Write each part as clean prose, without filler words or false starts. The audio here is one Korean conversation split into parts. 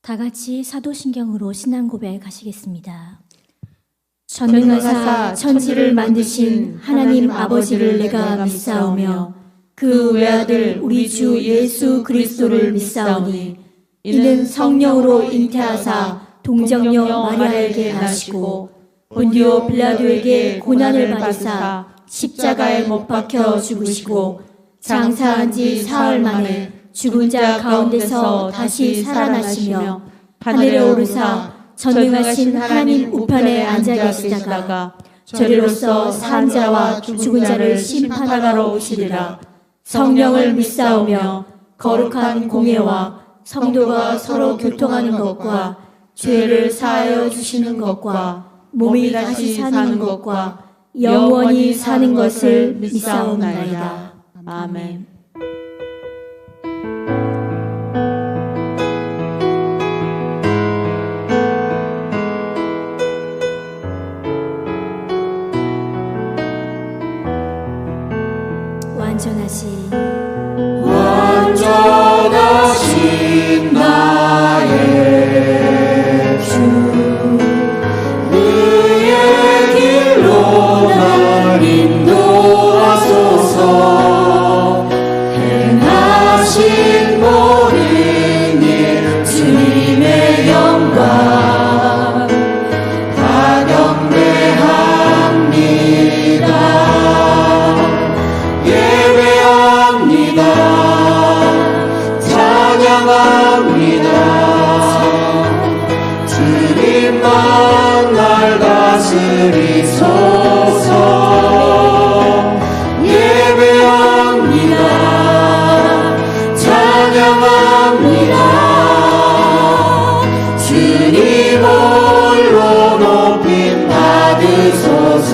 다 같이 사도신경으로 신앙 고백하시겠습니다. 전능하사 천지를 만드신 하나님 아버지를 내가 믿사오며 그 외아들 우리 주 예수 그리스도를 믿사오니 이는 성령으로 잉태하사 동정녀 마리아에게 나시고 본디오 빌라도에게 고난을 받으사 십자가에 못 박혀 죽으시고 장사한 지 사흘 만에 죽은 자 가운데서 다시 살아나시며 하늘에 오르사 전능하신 하나님 우편에 앉아 계시다가 저리로서 산 자와 죽은 자를 심판하러 오시리라. 성령을 믿사오며 거룩한 공예와 성도가 서로 교통하는 것과 죄를 사하여 주시는 것과 몸이 다시 사는 것과 영원히 사는 것을 믿사옵나이다. 아멘. 완전하신 나의 주 의의 길로 날 인도하소서. 행하신 모든 일 주님의 영광 다 경배합니다. 예배합니다. 찬양합니다. 주님만 날 다스리소서. 예배합니다. 찬양합니다. 주님 홀로 높임 받으소서.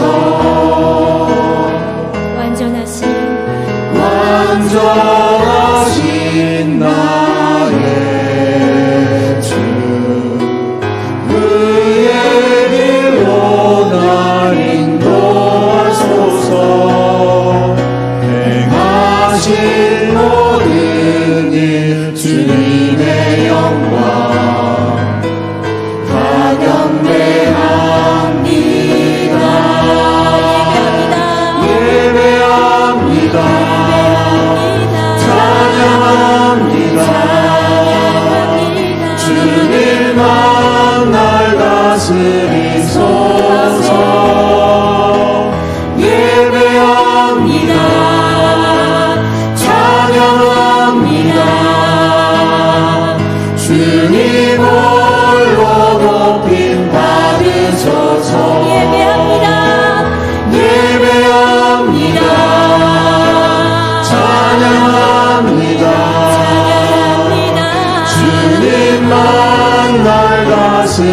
완전하신 나의 주 의의 길로 날 인도하소서. 행하신 모든 일 주님의 영광 다 경배합니다. 예배합니다. 찬양합니다. 주님만 날 다스리소서. 예배합니다. 찬양합니다. 주님 홀로 높임 받으소서. 예배합니다. 예배합니다. 찬양합니다. 주님만 날 다스리소서.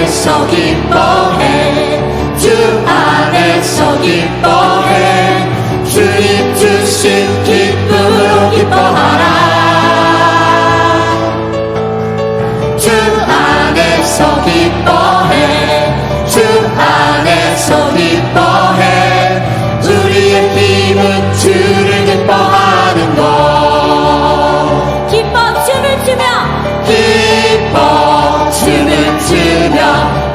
안에서 기뻐해 주 안에서 기뻐해 주님 주신 기쁨으로 기뻐하라 주 안에서 기뻐해 주 안에서 기뻐해 우리의 힘은 주를 기뻐하는 것 기뻐 춤을 추며 기뻐 춤을 추며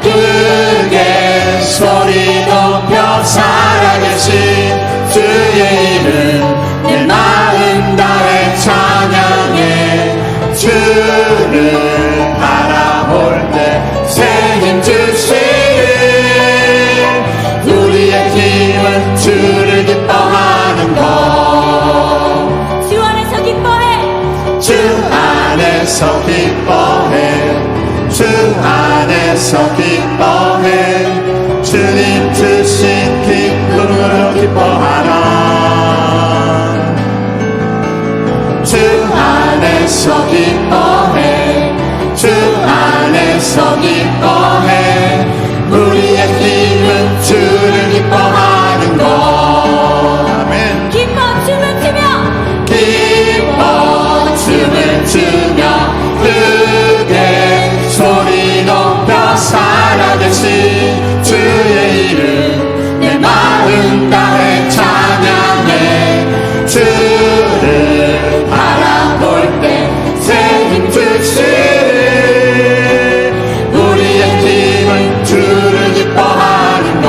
크게 소리 높여 살아계신 주의 이름 내 마음 다해 찬양해 주를 바라볼 때 새 힘 주시는 우리의 힘은 주를 기뻐하는 것 주 안에서 기뻐해 주 안에서 기뻐해 주 안에서 기뻐해 주님 주신 기쁨으로 기뻐하라 주 안에서 기뻐해 주 안에서 기뻐해 우리의 힘은 주를 기뻐하는 것 아멘 기뻐 춤을 추며 기뻐 춤을 추며 크게 소리 높여 살아계신 주의 이름 내 마음 다해 찬양해 주를 바라볼 때 새 힘 주시는 우리의 힘은 주를 기뻐하는 것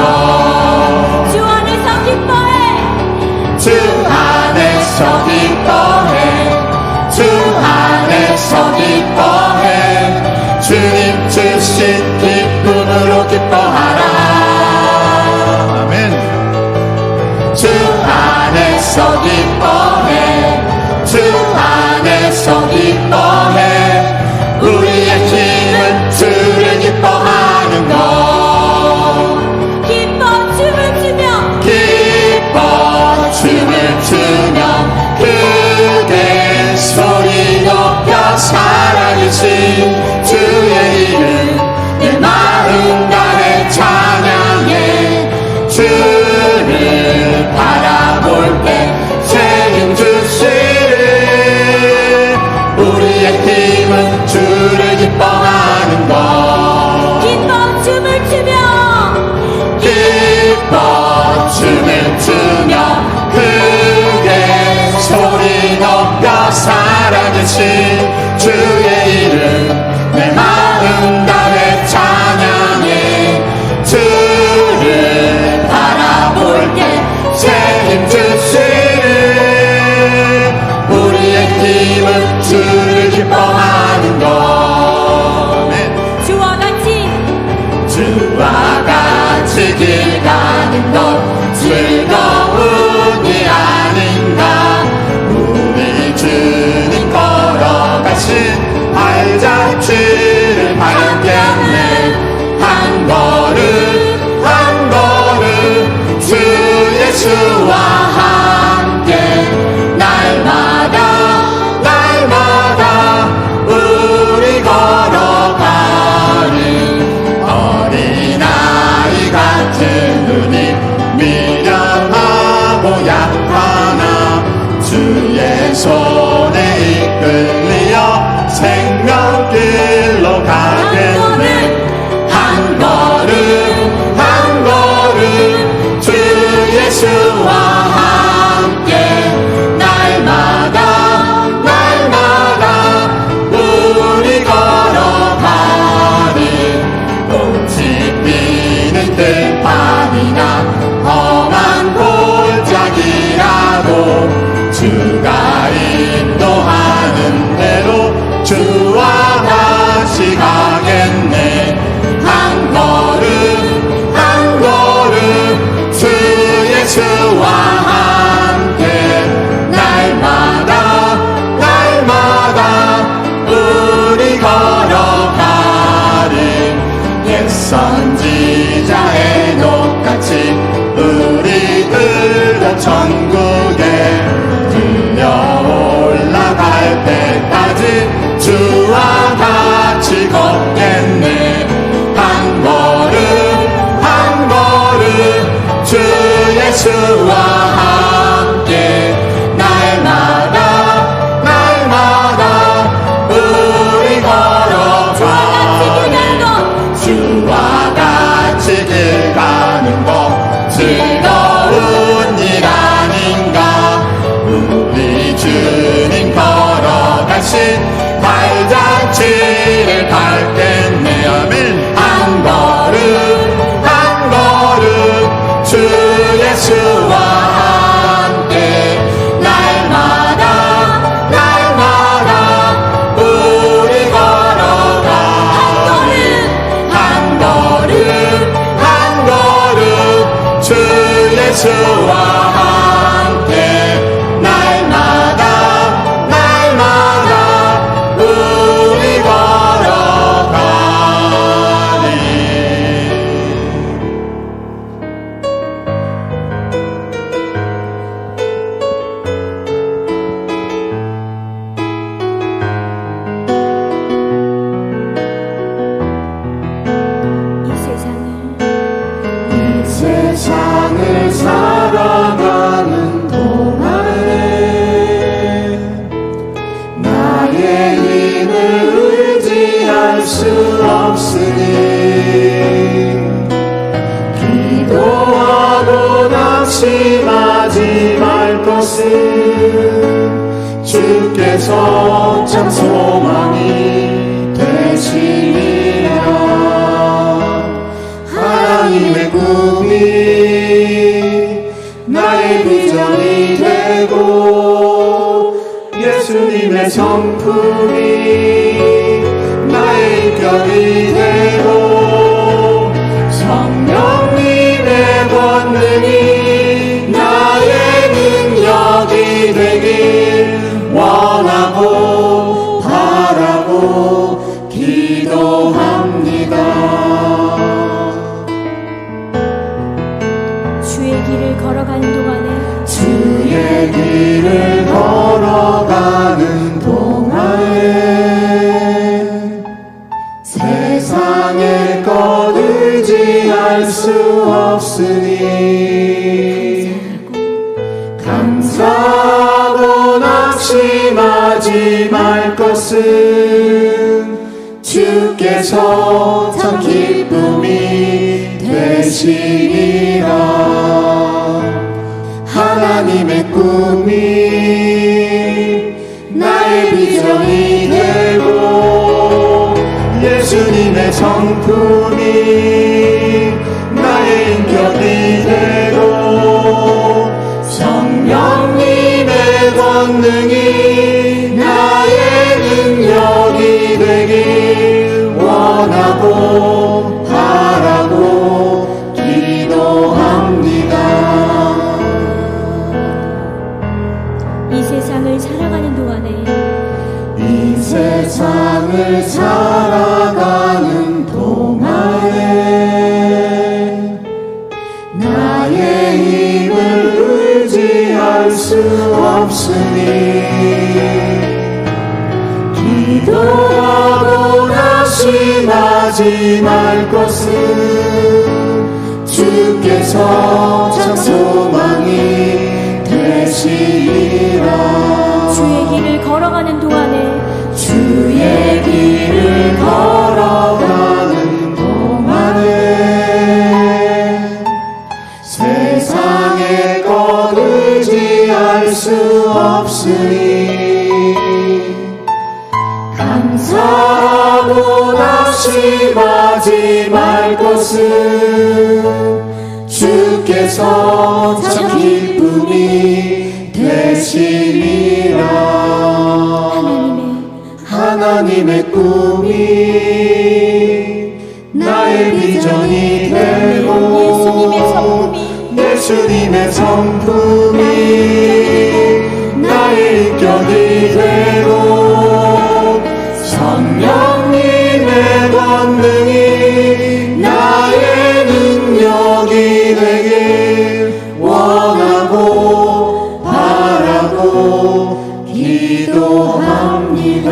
주 안에서 기뻐해 주 안에서 기뻐해 주 안에서 기뻐해 주님 주신 기쁨으로 기뻐하라 아멘 주 안에서 기뻐해 주 안에서 기뻐해 우리의 힘은 주를 기뻐하는 것 기뻐 춤을 추며 기뻐 춤을 추며 크게 소리 높여 살아계신 주의 이름 내 마음 다해 찬양해 주를 바라볼 때 새 힘 주시는 우리의 힘은 주를 기뻐하는 것 기뻐 춤을 추며 기뻐 춤을 추며 크게 소리 높여 살아계신 주의 이름 내 마음 다해 찬양해 주를 바라볼 때 새 힘 주시는 우리의 힘은 주를 기뻐하는 것 주와 같이 주와 같이 길 가는 것 즐거움이 아닌가 우리 주님 걸어가신 발자취를 밟겠네 한 걸음 한 걸음 주 예수와 함께 날마다 날마다 우리 걸어가는 어린아이 같은 눈이 미련하고 약하나 주의 손에 이끌려 생명길로 가겠네 한 걸음 한 걸음 주 예수와 함께 날마다 날마다 우리 걸어가는 꽃이 피는 들판이나 험한 골짜기라도 주가 인도하는 대로 주와 같이 가겠네 한 걸음 한 걸음 주 예수와 함께 날마다 날마다 우리 걸어가는 옛 선지자의 녹같이 우리들도 천국에 들려 올라갈 때까지 주 발잔치를 밟겠네. 아멘. 한 걸음 한 걸음 주 예수와 함께 날마다 날마다 우리 걸어가. 한 걸음 한 걸음 주 예수와 함께 날마다 날마다 우리 걸어가네. 이 세상을 살아가는 동안에 나의 힘을 의지할 수 없으니 기도하고 낙심하지 말 것은 주께서 참 소망이 되시리라. 하나님의 꿈이 나의 비전이 되고 예수님의 성품이 나의 인격이 되고 성령님의 권능이 나의 능력이 되길 원하고 바라고 기도합니다. 주의 길을 걸어가는 동안에 주의 길을 걸어가는 동안에 세상의 것 의지할 수 없으니 감사하고 낙심하지 말 것은 주께서 참 기쁨이 되시리라. 하나님의 꿈이 나의 비전이 되고 예수님의 성품이 나의 인격이 되고 성령님의 권능이 나의 능력이 되길 원하고 바라고 기도합니다. 이 세상을 살아가는 동안에 이 세상을 살아가는 동안에 나의 힘을 의지할 수 없으니 기도하고 낙심하지 말 것은 주께서 참 소망이 되시리라. 주의 길을 걸어가는 동안에 주의 길을 걸어가는 동안에 세상의 것 의지할 수 없으니 감사하고 낙심하지 말 것은 주께서 참 기쁨이 되시리라. 하나님의 꿈이 나의 비전이 되고 예수님의 성품이 나의 인격이 되고 성령님의 권능이 나의 능력이 되길 원하고 바라고 기도합니다.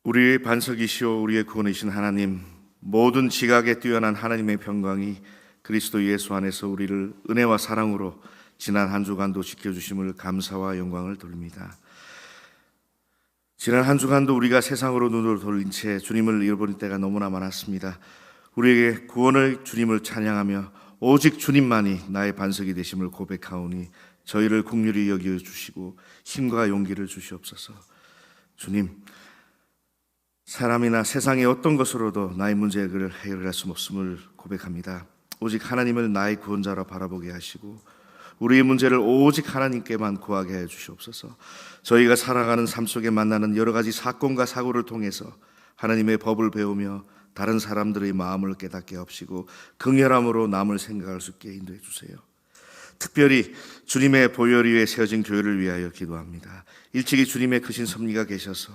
우리의 반석이시오 우리의 구원이신 하나님, 모든 지각에 뛰어난 하나님의 평강이 그리스도 예수 안에서 우리를 은혜와 사랑으로 지난 한 주간도 지켜주심을 감사와 영광을 돌립니다. 지난 한 주간도 우리가 세상으로 눈을 돌린 채 주님을 잃어버린 때가 너무나 많았습니다. 우리에게 구원의 주님을 찬양하며 오직 주님만이 나의 반석이 되심을 고백하오니 저희를 긍휼히 여겨 주시고 힘과 용기를 주시옵소서. 주님, 사람이나 세상의 어떤 것으로도 나의 문제를 해결할 수 없음을 고백합니다. 오직 하나님을 나의 구원자로 바라보게 하시고 우리의 문제를 오직 하나님께만 구하게 해 주시옵소서. 저희가 살아가는 삶 속에 만나는 여러 가지 사건과 사고를 통해서 하나님의 법을 배우며 다른 사람들의 마음을 깨닫게 하시고 긍휼함으로 남을 생각할 수 있게 인도해 주세요. 특별히 주님의 보혈 위에 세워진 교회를 위하여 기도합니다. 일찍이 주님의 크신 섭리가 계셔서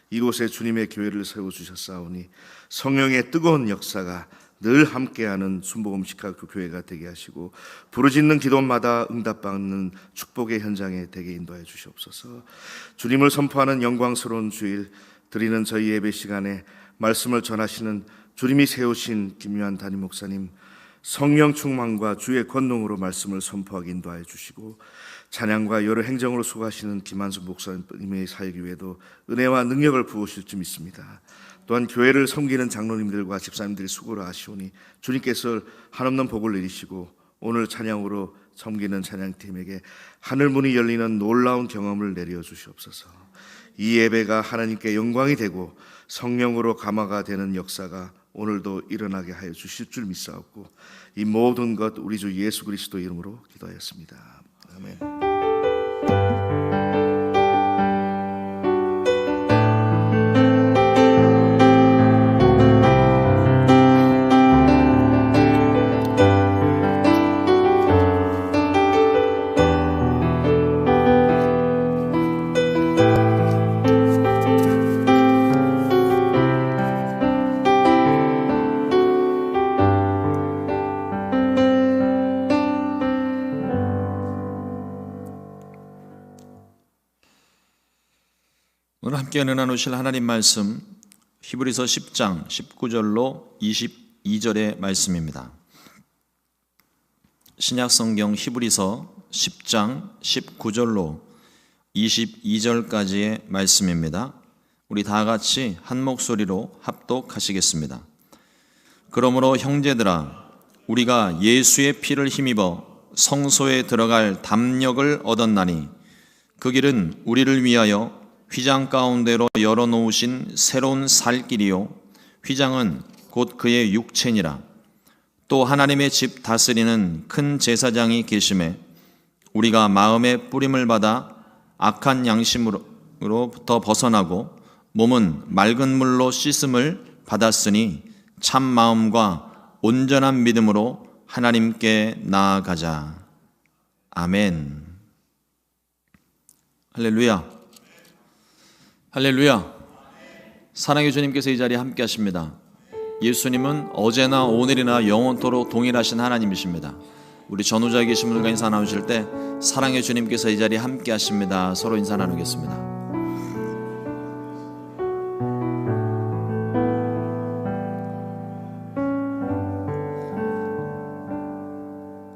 이곳에 주님의 교회를 세워주셨사오니 성령의 뜨거운 역사가 늘 함께하는 순복음식과 교회가 되게 하시고 부르짖는 기도마다 응답받는 축복의 현장에 되게 인도해 주시옵소서. 주님을 선포하는 영광스러운 주일 드리는 저희 예배 시간에 말씀을 전하시는 주님이 세우신 김요한 담임 목사님, 성령 충만과 주의 권능으로 말씀을 선포하게 인도하여 주시고 찬양과 여러 행정으로 수고하시는 김한수 목사님의 사역 위에도 은혜와 능력을 부으실 줄 믿습니다. 또한 교회를 섬기는 장로님들과 집사님들이 수고를 하시오니 주님께서 한없는 복을 내리시고 오늘 찬양으로 섬기는 찬양팀에게 하늘문이 열리는 놀라운 경험을 내려 주시옵소서. 이 예배가 하나님께 영광이 되고 성령으로 감화가 되는 역사가 오늘도 일어나게 하여 주실 줄 믿사옵고 이 모든 것 우리 주 예수 그리스도 이름으로 기도하였습니다. 아멘. 오늘 함께 은혜 나누실 하나님 말씀 히브리서 10장 19절로 22절의 말씀입니다. 신약성경 히브리서 10장 19절로 22절까지의 말씀입니다. 우리 다 같이 한 목소리로 합독하시겠습니다. 그러므로 형제들아, 우리가 예수의 피를 힘입어 성소에 들어갈 담력을 얻었나니 그 길은 우리를 위하여 휘장 가운데로 열어놓으신 새로운 살 길이요 휘장은 곧 그의 육체니라. 또 하나님의 집 다스리는 큰 제사장이 계심에 우리가 마음의 뿌림을 받아 악한 양심으로부터 벗어나고 몸은 맑은 물로 씻음을 받았으니 참 마음과 온전한 믿음으로 하나님께 나아가자. 아멘. 할렐루야. 할렐루야. 사랑의 주님께서 이 자리에 함께 하십니다. 예수님은 어제나 오늘이나 영원토록 동일하신 하나님이십니다. 우리 전후자에 계신 분들과 인사 나누실 때 사랑의 주님께서 이 자리에 함께 하십니다. 서로 인사 나누겠습니다.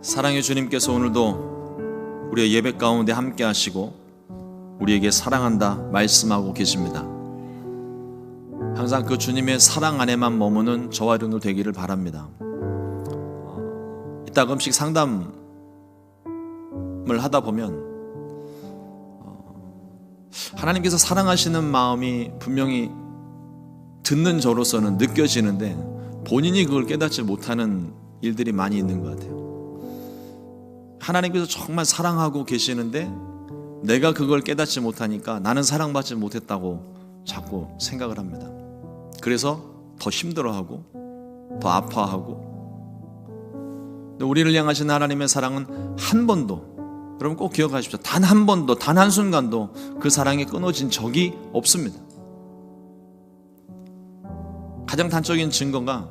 사랑의 주님께서 오늘도 우리의 예배 가운데 함께 하시고 우리에게 사랑한다 말씀하고 계십니다. 항상 그 주님의 사랑 안에만 머무는 저와 여러분들 되기를 바랍니다. 이따금씩 상담을 하다 보면 하나님께서 사랑하시는 마음이 분명히 듣는 저로서는 느껴지는데 본인이 그걸 깨닫지 못하는 일들이 많이 있는 것 같아요. 하나님께서 정말 사랑하고 계시는데 내가 그걸 깨닫지 못하니까 나는 사랑받지 못했다고 자꾸 생각을 합니다. 그래서 더 힘들어하고 더 아파하고. 근데 우리를 향하신 하나님의 사랑은 한 번도, 여러분 꼭 기억하십시오. 단 한 번도, 단 한순간도 그 사랑이 끊어진 적이 없습니다. 가장 단적인 증거가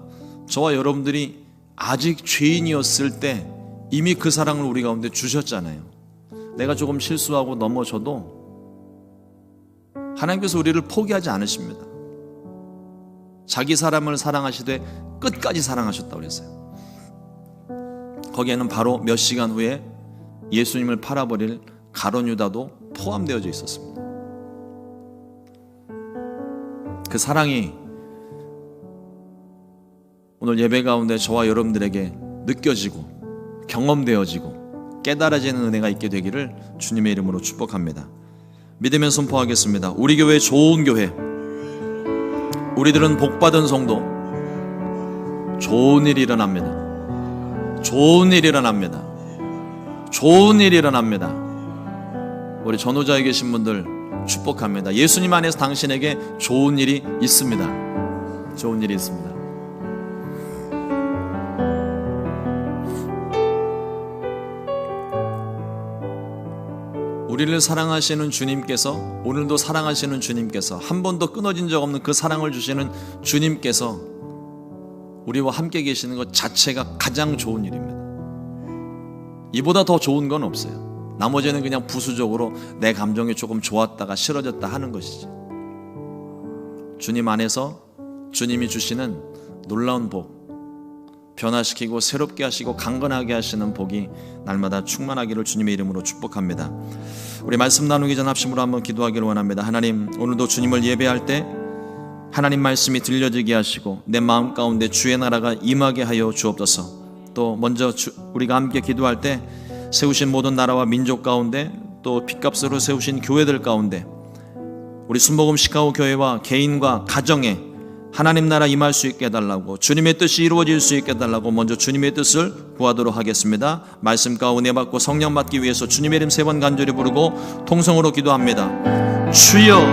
저와 여러분들이 아직 죄인이었을 때 이미 그 사랑을 우리 가운데 주셨잖아요. 내가 조금 실수하고 넘어져도 하나님께서 우리를 포기하지 않으십니다. 자기 사람을 사랑하시되 끝까지 사랑하셨다고 그랬어요. 거기에는 바로 몇 시간 후에 예수님을 팔아버릴 가룟 유다도 포함되어져 있었습니다. 그 사랑이 오늘 예배 가운데 저와 여러분들에게 느껴지고 경험되어지고 깨달아지는 은혜가 있게 되기를 주님의 이름으로 축복합니다. 믿으면 선포하겠습니다. 우리 교회 좋은 교회, 우리들은 복받은 성도, 좋은 일이 일어납니다. 좋은 일이 일어납니다. 좋은 일이 일어납니다. 우리 전후자에 계신 분들 축복합니다. 예수님 안에서 당신에게 좋은 일이 있습니다. 좋은 일이 있습니다. 우리를 사랑하시는 주님께서, 오늘도 사랑하시는 주님께서, 한 번도 끊어진 적 없는 그 사랑을 주시는 주님께서 우리와 함께 계시는 것 자체가 가장 좋은 일입니다. 이보다 더 좋은 건 없어요. 나머지는 그냥 부수적으로 내 감정이 조금 좋았다가 싫어졌다 하는 것이지. 주님 안에서 주님이 주시는 놀라운 복, 변화시키고 새롭게 하시고 강건하게 하시는 복이 날마다 충만하기를 주님의 이름으로 축복합니다. 우리 말씀 나누기 전 합심으로 한번 기도하기를 원합니다. 하나님, 오늘도 주님을 예배할 때 하나님 말씀이 들려지게 하시고 내 마음 가운데 주의 나라가 임하게 하여 주옵소서. 또 먼저 우리가 함께 기도할 때 세우신 모든 나라와 민족 가운데, 또 핏값으로 세우신 교회들 가운데 우리 순복음 시카고 교회와 개인과 가정에 하나님 나라 임할 수 있게 해달라고, 주님의 뜻이 이루어질 수 있게 해달라고 먼저 주님의 뜻을 구하도록 하겠습니다. 말씀과 은혜 받고 성령 받기 위해서 주님의 이름 3번 간절히 부르고 통성으로 기도합니다. 주여,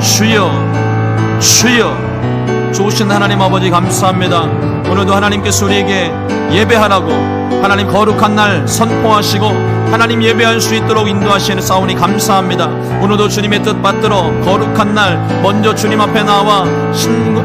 주여, 주여. 좋으신 하나님 아버지 감사합니다. 오늘도 하나님께서 우리에게 예배하라고 하나님 거룩한 날 선포하시고 하나님 예배할 수 있도록 인도하시는 사오니 감사합니다. 오늘도 주님의 뜻 받들어 거룩한 날 먼저 주님 앞에 나와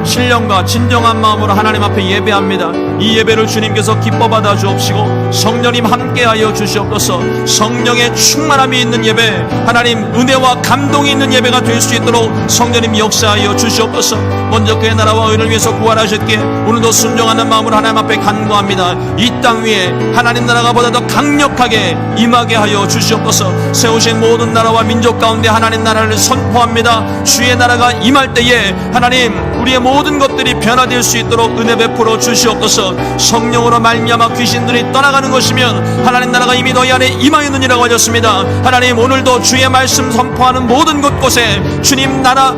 신령과 진정한 마음으로 하나님 앞에 예배합니다. 이 예배를 주님께서 기뻐 받아 주옵시고 성령님 함께하여 주시옵소서. 성령의 충만함이 있는 예배, 하나님 은혜와 감동이 있는 예배가 될 수 있도록 성령님 역사하여 주시옵소서. 먼저 그의 나라와 의를 위해서 구하셨기에 오늘도 순종하는 마음으로 하나님 앞에 간구합니다. 이 땅 위에 하나님 나라가 보다 더 강력하게 임하게 하여 주시옵소서. 세우신 모든 나라와 민족 가운데 하나님 나라를 선포합니다. 주의 나라가 임할 때에 하나님 우리의 모든 것들이 변화될 수 있도록 은혜 베풀어 주시옵소서. 성령으로 말미암아 귀신들이 떠나가는 것이면 하나님 나라가 이미 너희 안에 임하였느니라고 하셨습니다. 하나님 오늘도 주의 말씀 선포하는 모든 곳곳에 주님 나라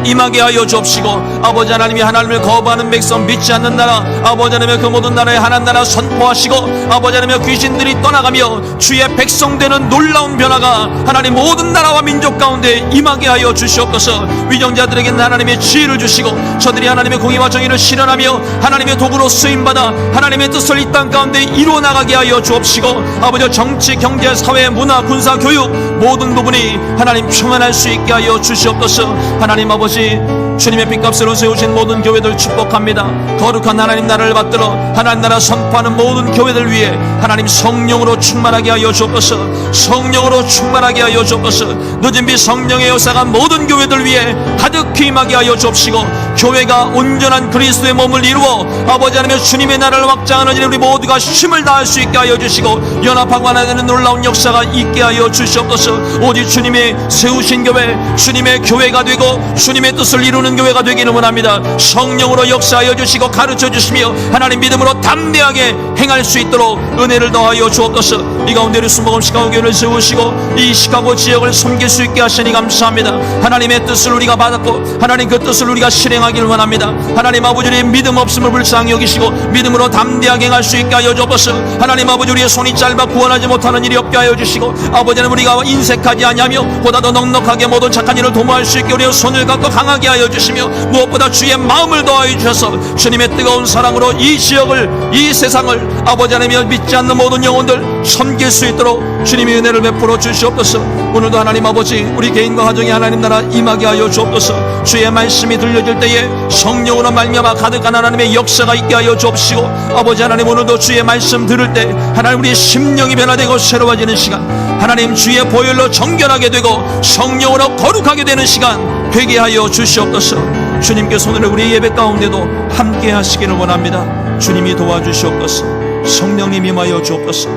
임하게 하여 주옵시고, 아버지 하나님이 하나님을 거부하는 백성 믿지 않는 나라, 아버지 하나님의 그 모든 나라에 하나님 나라 선포하시고, 아버지 하나님의 귀신들이 떠나가며 주의 백성 되는 놀라운 변화가 하나님 모든 나라와 민족 가운데 임하게 하여 주시옵소서. 위정자들에게는 하나님의 지혜를 주시고 저들이 하나님의 공의와 정의를 실현하며 하나님의 도구로 쓰임받아 하나님의 뜻을 이 땅 가운데 이루어 나가게 하여 주옵시고, 아버지 정치, 경제, 사회, 문화, 군사, 교육 모든 부분이 하나님 평안할 수 있게 하여 주시옵소서. 하나님 아버지 주님의 핏값으로 세우신 모든 교회들 축복합니다. 거룩한 하나님 나라를 받들어 하나님 나라 선포하는 모든 교회들 위해 하나님 성령으로 충만하게 하여 주옵소서. 성령으로 충만하게 하여 주옵소서. 늦은 비 성령의 역사가 모든 교회들 위해 가득히 임하게 하여 주옵시고, 교회가 온전한 그리스도의 몸을 이루어 아버지 하나님의 주님의 나라를 확장하는 일 우리 모두가 힘을 다할 수 있게 하여 주시고 연합하고 하나 되는 놀라운 역사가 있게 하여 주시옵소서. 오직 주님의 세우신 교회, 주님의 교회가 되고 주님의 뜻을 이루는 교회가 되기를 원합니다. 성령으로 역사하여 주시고 가르쳐 주시며 하나님 믿음으로 담대하게 행할 수 있도록 은혜를 더하여 주옵소서. 이 가운데를 순복음 시카고 교회를 세우시고 이 시카고 지역을 섬길 수 있게 하시니 감사합니다. 하나님의 뜻을 우리가 받았고 하나님 그 뜻을 우리가 실행하기를 원합니다. 하나님 아버지 우리의 믿음 없음을 불쌍히 여기시고 믿음으로 담대하게 행할 수 있게 하여 주옵소서. 하나님 아버지 우리의 손이 짧아 구원하지 못하는 일이 없게 하여 주시고, 아버지는 우리가 인색하지 아니하며 보다 더 넉넉하게 모든 착한 일을 도모할 수 있게 우리의 손을 갖고 강하게 하여 주시며 무엇보다 주의 마음을 더하여 주셔서 주님의 뜨거운 사랑으로 이 지역을, 이 세상을 아버지 하나님이 믿지 않는 모든 영혼들 섬길 수 있도록 주님의 은혜를 베풀어 주시옵소서. 오늘도 하나님 아버지 우리 개인과 가정에 하나님 나라 임하게 하여 주옵소서. 주의 말씀이 들려질 때에 성령으로 말미암아 가득한 하나님의 역사가 있게 하여 주옵시고, 아버지 하나님 오늘도 주의 말씀 들을 때 하나님 우리의 심령이 변화되고 새로워지는 시간, 하나님 주의 보혈로 정결하게 되고 성령으로 거룩하게 되는 시간 되게 하여 주시옵소서. 주님께서 오늘 우리 예배 가운데도 함께 하시기를 원합니다. 주님이 도와주시옵소서. 성령님 임하여 주옵소서.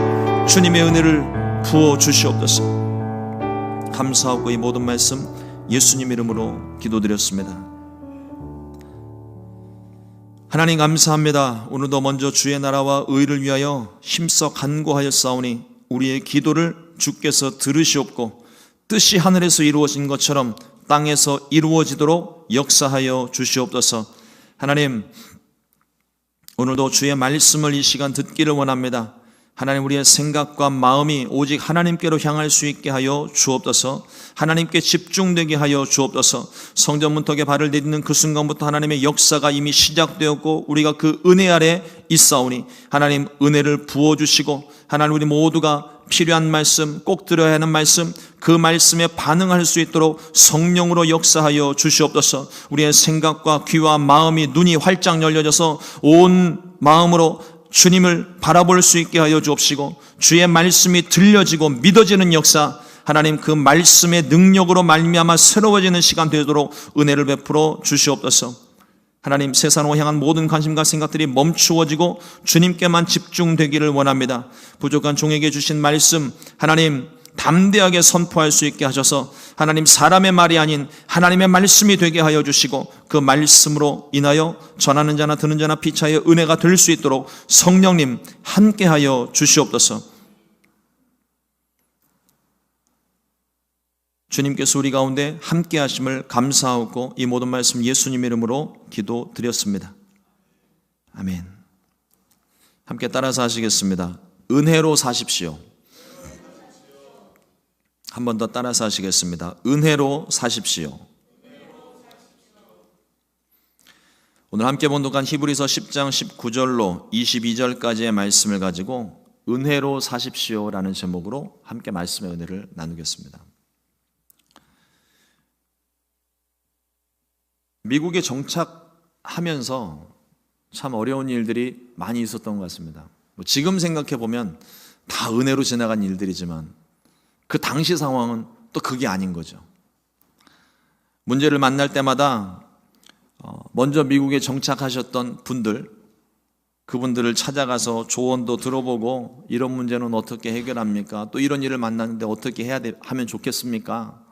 주님의 은혜를 부어 주시옵소서. 감사하고 이 모든 말씀 예수님 이름으로 기도드렸습니다. 하나님 감사합니다. 오늘도 먼저 주의 나라와 의를 위하여 힘써 간구하였사오니 우리의 기도를 주께서 들으시옵고 뜻이 하늘에서 이루어진 것처럼 땅에서 이루어지도록 역사하여 주시옵소서. 하나님, 오늘도 주의 말씀을 이 시간 듣기를 원합니다. 하나님, 우리의 생각과 마음이 오직 하나님께로 향할 수 있게 하여 주옵소서. 하나님께 집중되게 하여 주옵소서. 성전 문턱에 발을 디디는 그 순간부터 하나님의 역사가 이미 시작되었고 우리가 그 은혜 아래 있사오니 하나님 은혜를 부어주시고 하나님 우리 모두가 필요한 말씀, 꼭 들어야 하는 말씀, 그 말씀에 반응할 수 있도록 성령으로 역사하여 주시옵소서. 우리의 생각과 귀와 마음이 눈이 활짝 열려져서 온 마음으로 주님을 바라볼 수 있게 하여 주옵시고 주의 말씀이 들려지고 믿어지는 역사, 하나님 그 말씀의 능력으로 말미암아 새로워지는 시간 되도록 은혜를 베풀어 주시옵소서. 하나님, 세상으로 향한 모든 관심과 생각들이 멈추어지고 주님께만 집중되기를 원합니다. 부족한 종에게 주신 말씀 하나님 담대하게 선포할 수 있게 하셔서 하나님 사람의 말이 아닌 하나님의 말씀이 되게 하여 주시고 그 말씀으로 인하여 전하는 자나 듣는 자나 피차의 은혜가 될 수 있도록 성령님 함께하여 주시옵소서. 주님께서 우리 가운데 함께 하심을 감사하고 이 모든 말씀 예수님 이름으로 기도드렸습니다. 아멘. 함께 따라서 하시겠습니다. 은혜로 사십시오. 한 번 더 따라서 하시겠습니다. 은혜로 사십시오. 오늘 함께 본독한 히브리서 10장 19절로 22절까지의 말씀을 가지고 은혜로 사십시오라는 제목으로 함께 말씀의 은혜를 나누겠습니다. 미국에 정착하면서 참 어려운 일들이 많이 있었던 것 같습니다. 지금 생각해 보면 다 은혜로 지나간 일들이지만 그 당시 상황은 또 그게 아닌 거죠. 문제를 만날 때마다 먼저 미국에 정착하셨던 분들, 그분들을 찾아가서 조언도 들어보고 이런 문제는 어떻게 해결합니까? 또 이런 일을 만났는데 어떻게 하면 좋겠습니까?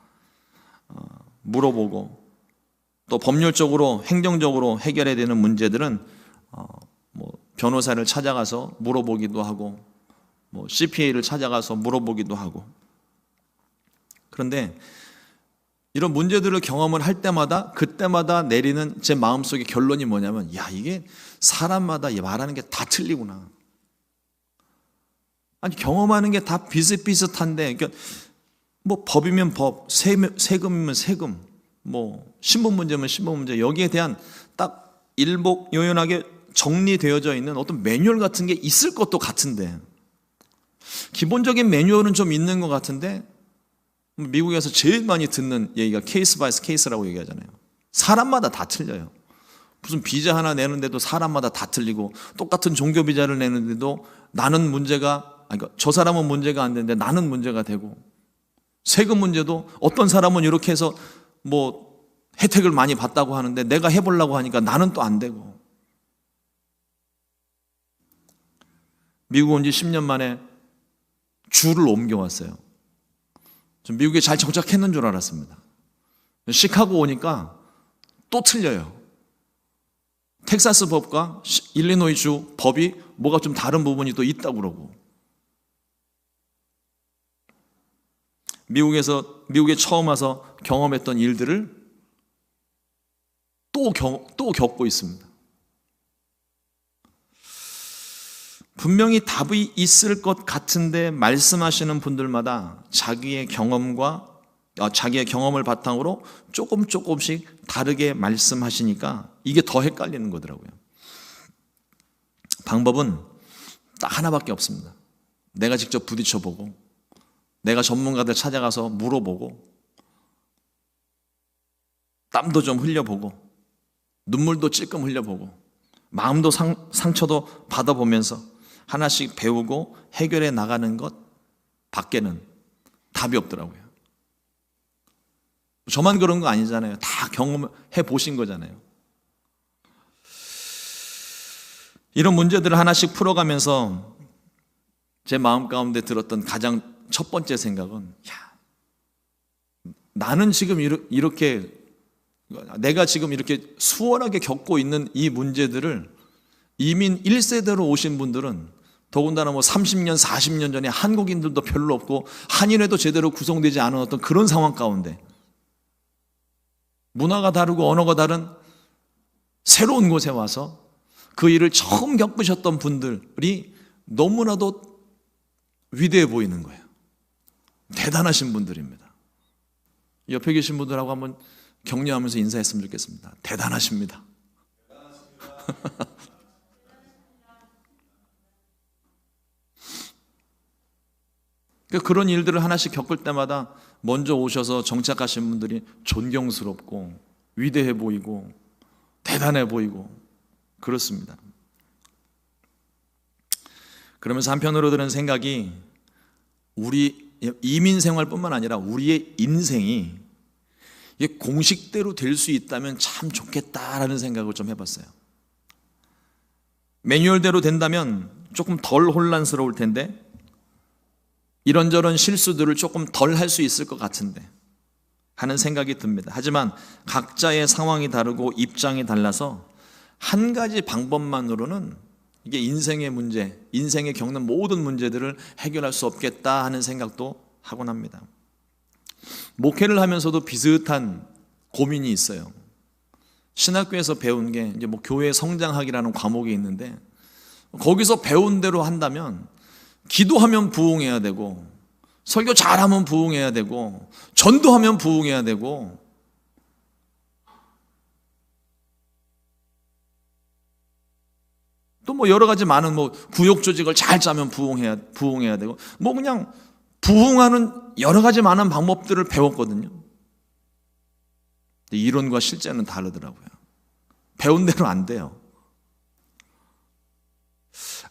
물어보고 또 법률적으로 행정적으로 해결해야 되는 문제들은 변호사를 찾아가서 물어보기도 하고 CPA를 찾아가서 물어보기도 하고. 그런데 이런 문제들을 경험을 할 때마다 그때마다 내리는 제 마음속의 결론이 뭐냐면 이게 사람마다 말하는 게 다 틀리구나. 아니 경험하는 게 다 비슷비슷한데 그러니까 법이면 법, 세금이면 세금, 신분 문제면 신분 문제, 여기에 대한 딱 일목요연하게 정리되어져 있는 어떤 매뉴얼 같은 게 있을 것도 같은데 기본적인 매뉴얼은 좀 있는 것 같은데 미국에서 제일 많이 듣는 얘기가 케이스 바이 케이스라고 얘기하잖아요. 사람마다 다 틀려요. 무슨 비자 하나 내는데도 사람마다 다 틀리고 똑같은 종교 비자를 내는데도 나는 문제가 그러니까 저 사람은 문제가 안 되는데 나는 문제가 되고 세금 문제도 어떤 사람은 이렇게 해서 혜택을 많이 받다고 하는데 내가 해보려고 하니까 나는 또 안 되고. 미국 온 지 10년 만에 주를 옮겨왔어요. 좀 미국에 잘 정착했는 줄 알았습니다. 시카고 오니까 또 틀려요. 텍사스 법과 일리노이 주 법이 뭐가 좀 다른 부분이 또 있다고 그러고. 미국에 처음 와서 경험했던 일들을 또 겪고 있습니다. 분명히 답이 있을 것 같은데 말씀하시는 분들마다 자기의 경험을 바탕으로 조금씩 다르게 말씀하시니까 이게 더 헷갈리는 거더라고요. 방법은 딱 하나밖에 없습니다. 내가 직접 부딪혀보고 내가 전문가들 찾아가서 물어보고 땀도 좀 흘려보고 눈물도 찔끔 흘려보고 마음도 상처도 받아보면서 하나씩 배우고 해결해 나가는 것 밖에는 답이 없더라고요. 저만 그런 거 아니잖아요. 다 경험해 보신 거잖아요. 이런 문제들을 하나씩 풀어가면서 제 마음 가운데 들었던 가장 첫 번째 생각은 나는 지금 이렇게 내가 지금 이렇게 수월하게 겪고 있는 이 문제들을 이민 1세대로 오신 분들은 더군다나 뭐 30년, 40년 전에 한국인들도 별로 없고 한인회도 제대로 구성되지 않은 어떤 그런 상황 가운데 문화가 다르고 언어가 다른 새로운 곳에 와서 그 일을 처음 겪으셨던 분들이 너무나도 위대해 보이는 거예요. 대단하신 분들입니다. 옆에 계신 분들하고 한번 격려하면서 인사했으면 좋겠습니다. 대단하십니다. 그런 일들을 하나씩 겪을 때마다 먼저 오셔서 정착하신 분들이 존경스럽고 위대해 보이고 대단해 보이고 그렇습니다. 그러면서 한편으로 드는 생각이 우리 이민 생활뿐만 아니라 우리의 인생이 이게 공식대로 될 수 있다면 참 좋겠다라는 생각을 좀 해봤어요. 매뉴얼대로 된다면 조금 덜 혼란스러울 텐데 이런저런 실수들을 조금 덜 할 수 있을 것 같은데 하는 생각이 듭니다. 하지만 각자의 상황이 다르고 입장이 달라서 한 가지 방법만으로는 이게 인생의 문제, 인생에 겪는 모든 문제들을 해결할 수 없겠다 하는 생각도 하곤 합니다. 목회를 하면서도 비슷한 고민이 있어요. 신학교에서 배운 게 이제 뭐 교회 성장학이라는 과목이 있는데 거기서 배운 대로 한다면 기도하면 부흥해야 되고 설교 잘하면 부흥해야 되고 전도하면 부흥해야 되고 또 뭐 여러 가지 많은 뭐 구역 조직을 잘 짜면 부흥해야 되고 뭐 그냥 부흥하는 여러 가지 많은 방법들을 배웠거든요. 근데 이론과 실제는 다르더라고요. 배운 대로 안 돼요.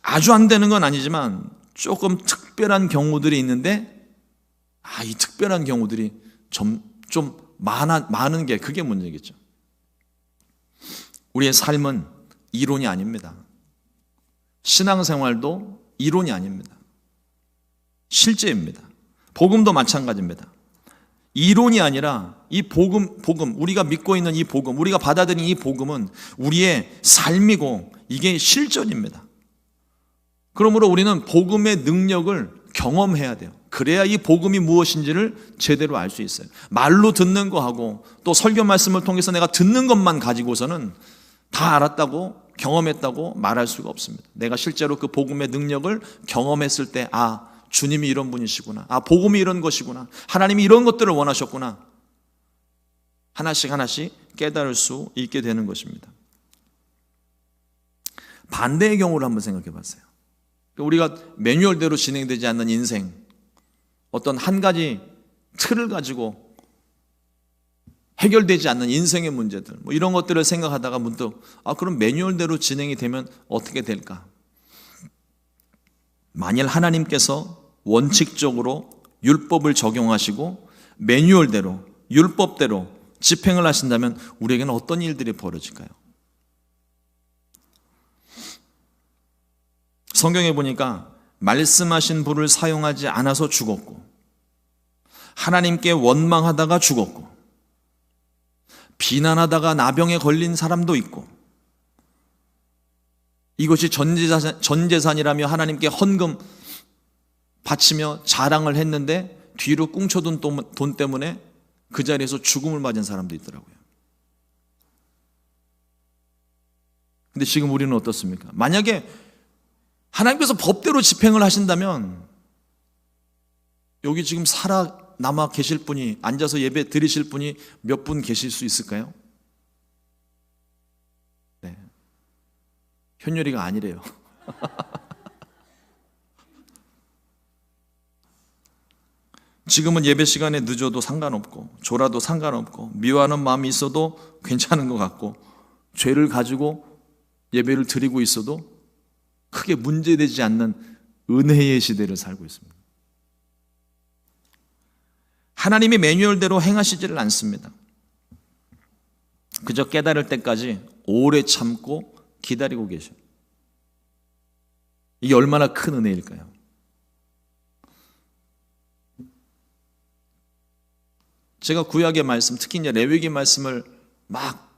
아주 안 되는 건 아니지만 조금 특별한 경우들이 있는데 이 특별한 경우들이 좀 많은 게 그게 문제겠죠. 우리의 삶은 이론이 아닙니다. 신앙생활도 이론이 아닙니다. 실제입니다. 복음도 마찬가지입니다. 이론이 아니라 이 복음, 우리가 믿고 있는 이 복음, 우리가 받아들인 이 복음은 우리의 삶이고 이게 실전입니다. 그러므로 우리는 복음의 능력을 경험해야 돼요. 그래야 이 복음이 무엇인지를 제대로 알 수 있어요. 말로 듣는 거하고 또 설교 말씀을 통해서 내가 듣는 것만 가지고서는 다 알았다고 경험했다고 말할 수가 없습니다. 내가 실제로 그 복음의 능력을 경험했을 때 주님이 이런 분이시구나. 복음이 이런 것이구나. 하나님이 이런 것들을 원하셨구나. 하나씩 깨달을 수 있게 되는 것입니다. 반대의 경우를 한번 생각해 봤어요. 우리가 매뉴얼대로 진행되지 않는 인생, 어떤 한 가지 틀을 가지고 해결되지 않는 인생의 문제들, 뭐 이런 것들을 생각하다가 문득 그럼 매뉴얼대로 진행이 되면 어떻게 될까? 만일 하나님께서 원칙적으로 율법을 적용하시고 매뉴얼대로 율법대로 집행을 하신다면 우리에게는 어떤 일들이 벌어질까요? 성경에 보니까 말씀하신 불을 사용하지 않아서 죽었고 하나님께 원망하다가 죽었고 비난하다가 나병에 걸린 사람도 있고 이것이 전재산이라며 하나님께 헌금 바치며 자랑을 했는데 뒤로 꿍쳐둔 돈 때문에 그 자리에서 죽음을 맞은 사람도 있더라고요. 근데 지금 우리는 어떻습니까? 만약에 하나님께서 법대로 집행을 하신다면 여기 지금 살아남아 계실 분이, 앉아서 예배 드리실 분이 몇 분 계실 수 있을까요? 네. 현열이가 아니래요. 지금은 예배 시간에 늦어도 상관없고 졸아도 상관없고 미워하는 마음이 있어도 괜찮은 것 같고 죄를 가지고 예배를 드리고 있어도 크게 문제되지 않는 은혜의 시대를 살고 있습니다. 하나님이 매뉴얼대로 행하시지를 않습니다. 그저 깨달을 때까지 오래 참고 기다리고 계셔요. 이게 얼마나 큰 은혜일까요? 제가 구약의 말씀, 특히 이제 레위기 말씀을 막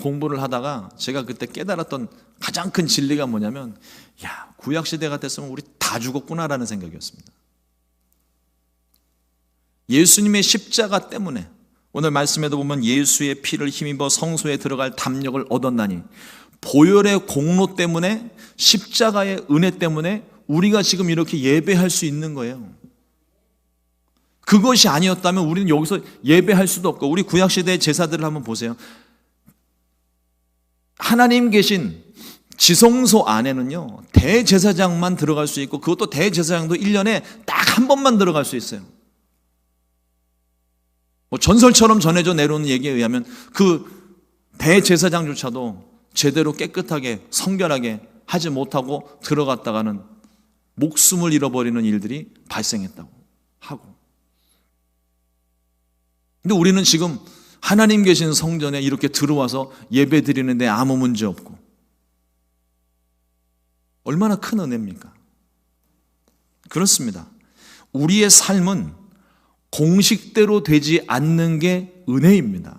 공부를 하다가 제가 그때 깨달았던 가장 큰 진리가 뭐냐면, 야, 구약 시대 같았으면 우리 다 죽었구나라는 생각이었습니다. 예수님의 십자가 때문에, 오늘 말씀에도 보면 예수의 피를 힘입어 성소에 들어갈 담력을 얻었나니, 보혈의 공로 때문에, 십자가의 은혜 때문에 우리가 지금 이렇게 예배할 수 있는 거예요. 그것이 아니었다면 우리는 여기서 예배할 수도 없고, 우리 구약시대의 제사들을 한번 보세요. 하나님 계신 지성소 안에는요, 대제사장만 들어갈 수 있고, 그것도 대제사장도 1년에 딱 한 번만 들어갈 수 있어요. 전설처럼 전해져 내려오는 얘기에 의하면 그 대제사장조차도 제대로 깨끗하게 성결하게 하지 못하고 들어갔다가는 목숨을 잃어버리는 일들이 발생했다고 하고, 근데 우리는 지금 하나님 계신 성전에 이렇게 들어와서 예배 드리는데 아무 문제 없고, 얼마나 큰 은혜입니까? 그렇습니다. 우리의 삶은 공식대로 되지 않는 게 은혜입니다.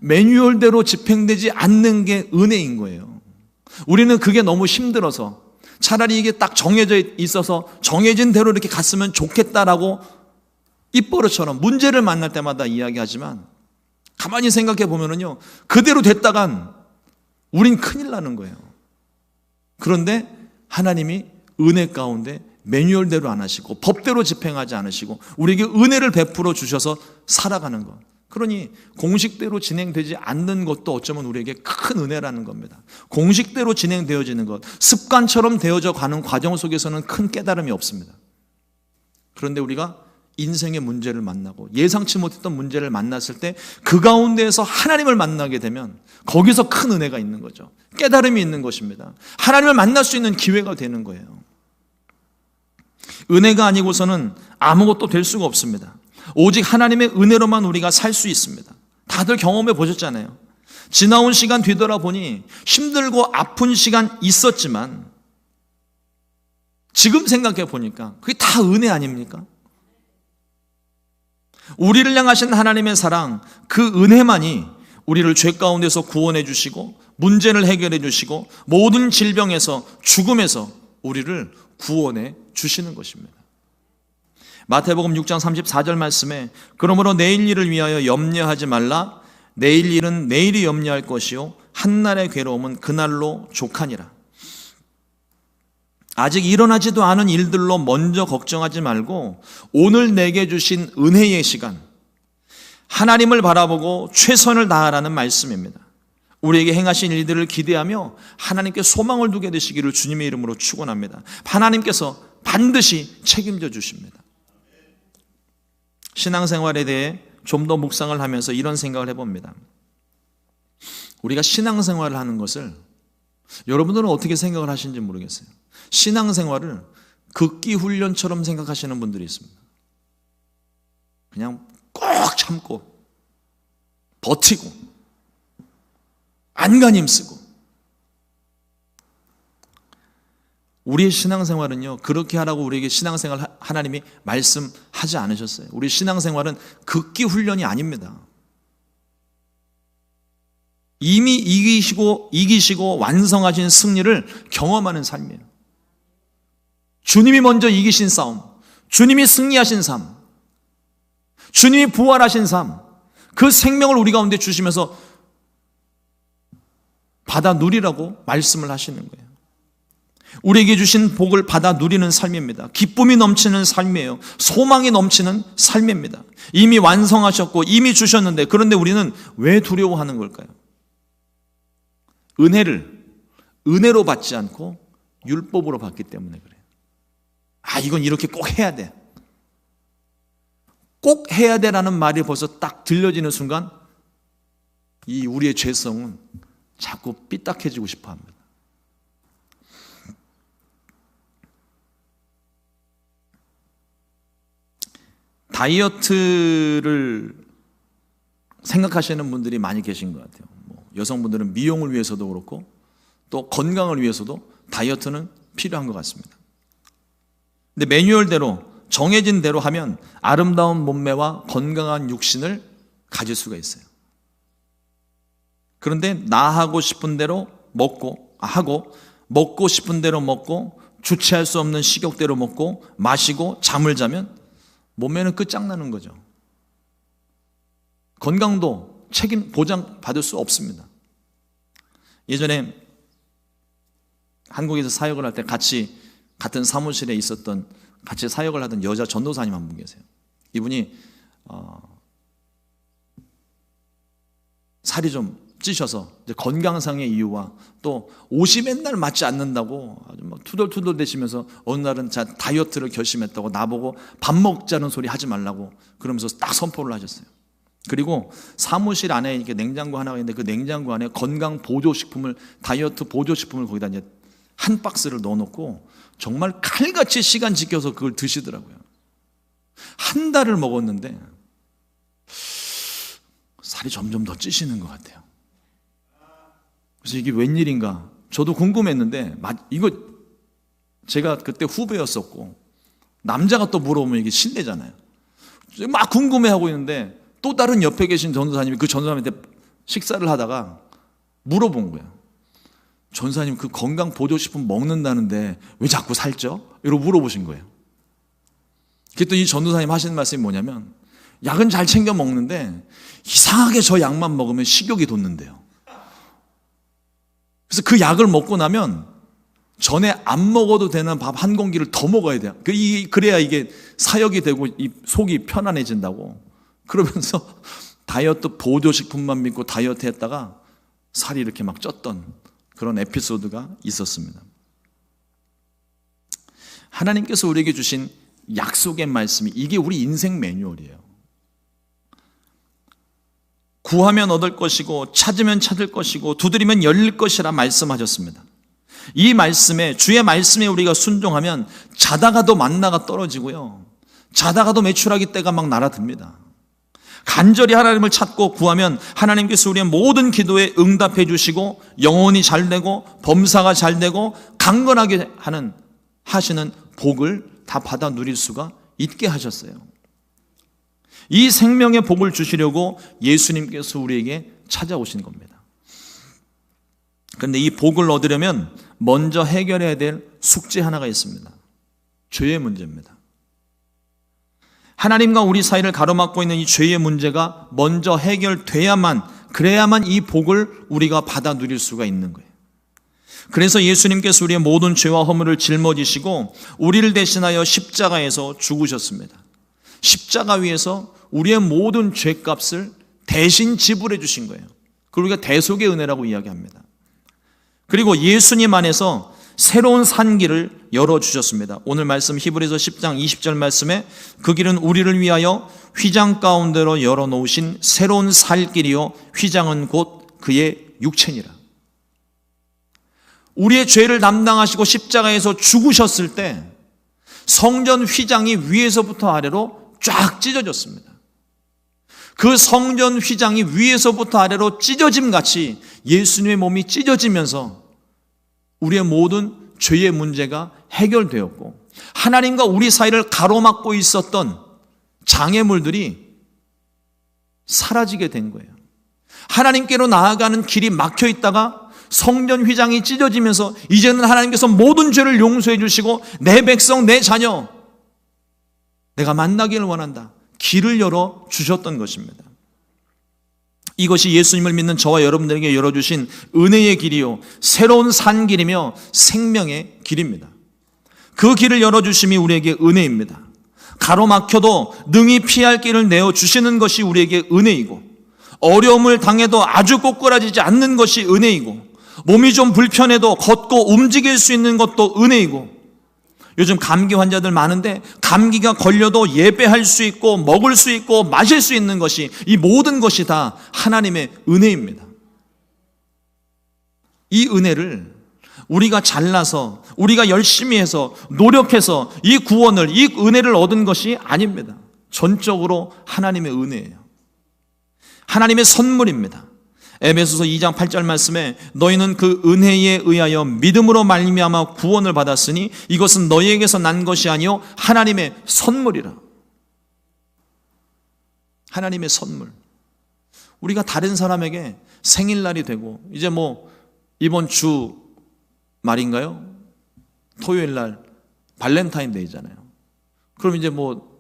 매뉴얼대로 집행되지 않는 게 은혜인 거예요. 우리는 그게 너무 힘들어서 차라리 이게 딱 정해져 있어서 정해진 대로 이렇게 갔으면 좋겠다라고 입버릇처럼 문제를 만날 때마다 이야기하지만, 가만히 생각해 보면은요, 그대로 됐다간 우린 큰일 나는 거예요. 그런데 하나님이 은혜 가운데 매뉴얼대로 안 하시고 법대로 집행하지 않으시고 우리에게 은혜를 베풀어 주셔서 살아가는 것, 그러니 공식대로 진행되지 않는 것도 어쩌면 우리에게 큰 은혜라는 겁니다. 공식대로 진행되어지는 것, 습관처럼 되어져 가는 과정 속에서는 큰 깨달음이 없습니다. 그런데 우리가 인생의 문제를 만나고 예상치 못했던 문제를 만났을 때 그 가운데에서 하나님을 만나게 되면 거기서 큰 은혜가 있는 거죠. 깨달음이 있는 것입니다. 하나님을 만날 수 있는 기회가 되는 거예요. 은혜가 아니고서는 아무것도 될 수가 없습니다. 오직 하나님의 은혜로만 우리가 살 수 있습니다. 다들 경험해 보셨잖아요. 지나온 시간 뒤돌아보니 힘들고 아픈 시간 있었지만 지금 생각해 보니까 그게 다 은혜 아닙니까? 우리를 향하신 하나님의 사랑, 그 은혜만이 우리를 죄 가운데서 구원해 주시고 문제를 해결해 주시고 모든 질병에서 죽음에서 우리를 구원해 주시는 것입니다. 마태복음 6장 34절 말씀에, 그러므로 내일 일을 위하여 염려하지 말라. 내일 일은 내일이 염려할 것이요 한날의 괴로움은 그날로 족하니라. 아직 일어나지도 않은 일들로 먼저 걱정하지 말고 오늘 내게 주신 은혜의 시간, 하나님을 바라보고 최선을 다하라는 말씀입니다. 우리에게 행하신 일들을 기대하며 하나님께 소망을 두게 되시기를 주님의 이름으로 축원합니다. 하나님께서 반드시 책임져 주십니다. 신앙생활에 대해 좀 더 묵상을 하면서 이런 생각을 해봅니다. 우리가 신앙생활을 하는 것을, 여러분들은 어떻게 생각을 하시는지 모르겠어요. 신앙생활을 극기 훈련처럼 생각하시는 분들이 있습니다. 그냥 꼭 참고 버티고 안간힘 쓰고. 우리의 신앙생활은요, 그렇게 하라고 우리에게 신앙생활 하나님이 말씀하지 않으셨어요. 우리 신앙생활은 극기 훈련이 아닙니다. 이미 이기시고 완성하신 승리를 경험하는 삶이에요. 주님이 먼저 이기신 싸움, 주님이 승리하신 삶, 주님이 부활하신 삶, 그 생명을 우리 가운데 주시면서 받아 누리라고 말씀을 하시는 거예요. 우리에게 주신 복을 받아 누리는 삶입니다. 기쁨이 넘치는 삶이에요. 소망이 넘치는 삶입니다. 이미 완성하셨고 이미 주셨는데, 그런데 우리는 왜 두려워하는 걸까요? 은혜를 은혜로 받지 않고 율법으로 받기 때문에 그래요. 아, 이건 이렇게 꼭 해야 돼. 꼭 해야 돼라는 말이 벌써 딱 들려지는 순간 이 우리의 죄성은 자꾸 삐딱해지고 싶어 합니다. 다이어트를 생각하시는 분들이 많이 계신 것 같아요. 여성분들은 미용을 위해서도 그렇고 또 건강을 위해서도 다이어트는 필요한 것 같습니다. 근데 매뉴얼대로 정해진 대로 하면 아름다운 몸매와 건강한 육신을 가질 수가 있어요. 그런데 나하고 싶은 대로 먹고 싶은 대로 먹고 주체할 수 없는 식욕대로 먹고 마시고 잠을 자면 몸매는 끝장나는 거죠. 건강도 책임 보장받을 수 없습니다. 예전에 한국에서 사역을 할 때 같은 사무실에 있었던 같이 사역을 하던 여자 전도사님 한 분 계세요. 이분이 살이 좀 찌셔서 건강상의 이유와 또 옷이 맨날 맞지 않는다고 아주 막 투덜투덜 대시면서 어느 날은 다이어트를 결심했다고 나보고 밥 먹자는 소리 하지 말라고 그러면서 딱 선포를 하셨어요. 그리고 사무실 안에 이렇게 냉장고 하나가 있는데 그 냉장고 안에 건강 보조식품을, 다이어트 보조식품을 거기다 이제 한 박스를 넣어놓고 정말 칼같이 시간 지켜서 그걸 드시더라고요. 한 달을 먹었는데 살이 점점 더 찌시는 것 같아요. 그래서 이게 웬일인가 저도 궁금했는데, 이거 제가 그때 후배였었고 남자가 또 물어보면 이게 실례잖아요. 막 궁금해하고 있는데 또 다른 옆에 계신 전도사님이 그 전도사님한테 식사를 하다가 물어본 거예요. 전도사님, 그 건강 보조식품 먹는다는데 왜 자꾸 살쪄? 이러고 물어보신 거예요. 그랬더니 이 전도사님 하시는 말씀이 뭐냐면, 약은 잘 챙겨 먹는데 이상하게 저 약만 먹으면 식욕이 돋는데요. 그래서 그 약을 먹고 나면 전에 안 먹어도 되는 밥 한 공기를 더 먹어야 돼요. 그래야 이게 사역이 되고 이 속이 편안해진다고. 그러면서 다이어트 보조식품만 믿고 다이어트 했다가 살이 이렇게 막 쪘던 그런 에피소드가 있었습니다. 하나님께서 우리에게 주신 약속의 말씀이, 이게 우리 인생 매뉴얼이에요. 구하면 얻을 것이고 찾으면 찾을 것이고 두드리면 열릴 것이라 말씀하셨습니다. 이 말씀에, 주의 말씀에 우리가 순종하면 자다가도 만나가 떨어지고요, 자다가도 메추라기 떼가 막 날아듭니다. 간절히 하나님을 찾고 구하면 하나님께서 우리의 모든 기도에 응답해 주시고 영혼이 잘 되고 범사가 잘 되고 강건하게 하시는 복을 다 받아 누릴 수가 있게 하셨어요. 이 생명의 복을 주시려고 예수님께서 우리에게 찾아오신 겁니다. 그런데 이 복을 얻으려면 먼저 해결해야 될 숙제 하나가 있습니다. 죄의 문제입니다. 하나님과 우리 사이를 가로막고 있는 이 죄의 문제가 먼저 해결돼야만, 그래야만 이 복을 우리가 받아 누릴 수가 있는 거예요. 그래서 예수님께서 우리의 모든 죄와 허물을 짊어지시고 우리를 대신하여 십자가에서 죽으셨습니다. 십자가 위에서 우리의 모든 죄값을 대신 지불해 주신 거예요. 그걸 우리가 대속의 은혜라고 이야기합니다. 그리고 예수님 안에서 새로운 산길을 열어주셨습니다. 오늘 말씀 히브리서 10장 20절 말씀에 그 길은 우리를 위하여 휘장 가운데로 열어놓으신 새로운 살 길이요 휘장은 곧 그의 육체니라. 우리의 죄를 담당하시고 십자가에서 죽으셨을 때 성전 휘장이 위에서부터 아래로 쫙 찢어졌습니다. 그 성전 휘장이 위에서부터 아래로 찢어짐 같이 예수님의 몸이 찢어지면서 우리의 모든 죄의 문제가 해결되었고, 하나님과 우리 사이를 가로막고 있었던 장애물들이 사라지게 된 거예요. 하나님께로 나아가는 길이 막혀 있다가 성전 휘장이 찢어지면서 이제는 하나님께서 모든 죄를 용서해 주시고 내 백성, 내 자녀, 내가 만나기를 원한다, 길을 열어 주셨던 것입니다. 이것이 예수님을 믿는 저와 여러분들에게 열어주신 은혜의 길이요 새로운 산길이며 생명의 길입니다. 그 길을 열어주심이 우리에게 은혜입니다. 가로막혀도 능히 피할 길을 내어주시는 것이 우리에게 은혜이고, 어려움을 당해도 아주 꼬꾸라지지 않는 것이 은혜이고, 몸이 좀 불편해도 걷고 움직일 수 있는 것도 은혜이고, 요즘 감기 환자들 많은데 감기가 걸려도 예배할 수 있고 먹을 수 있고 마실 수 있는 것이, 이 모든 것이 다 하나님의 은혜입니다. 이 은혜를 우리가 잘나서, 우리가 열심히 해서 노력해서 이 구원을, 이 은혜를 얻은 것이 아닙니다. 전적으로 하나님의 은혜예요. 하나님의 선물입니다. 에베소서 2장 8절 말씀에 너희는 그 은혜에 의하여 믿음으로 말미암아 구원을 받았으니 이것은 너희에게서 난 것이 아니요 하나님의 선물이라. 하나님의 선물. 우리가 다른 사람에게 생일날이 되고 이제 뭐 이번 주 말인가요? 토요일 날 발렌타인데이잖아요. 그럼 이제 뭐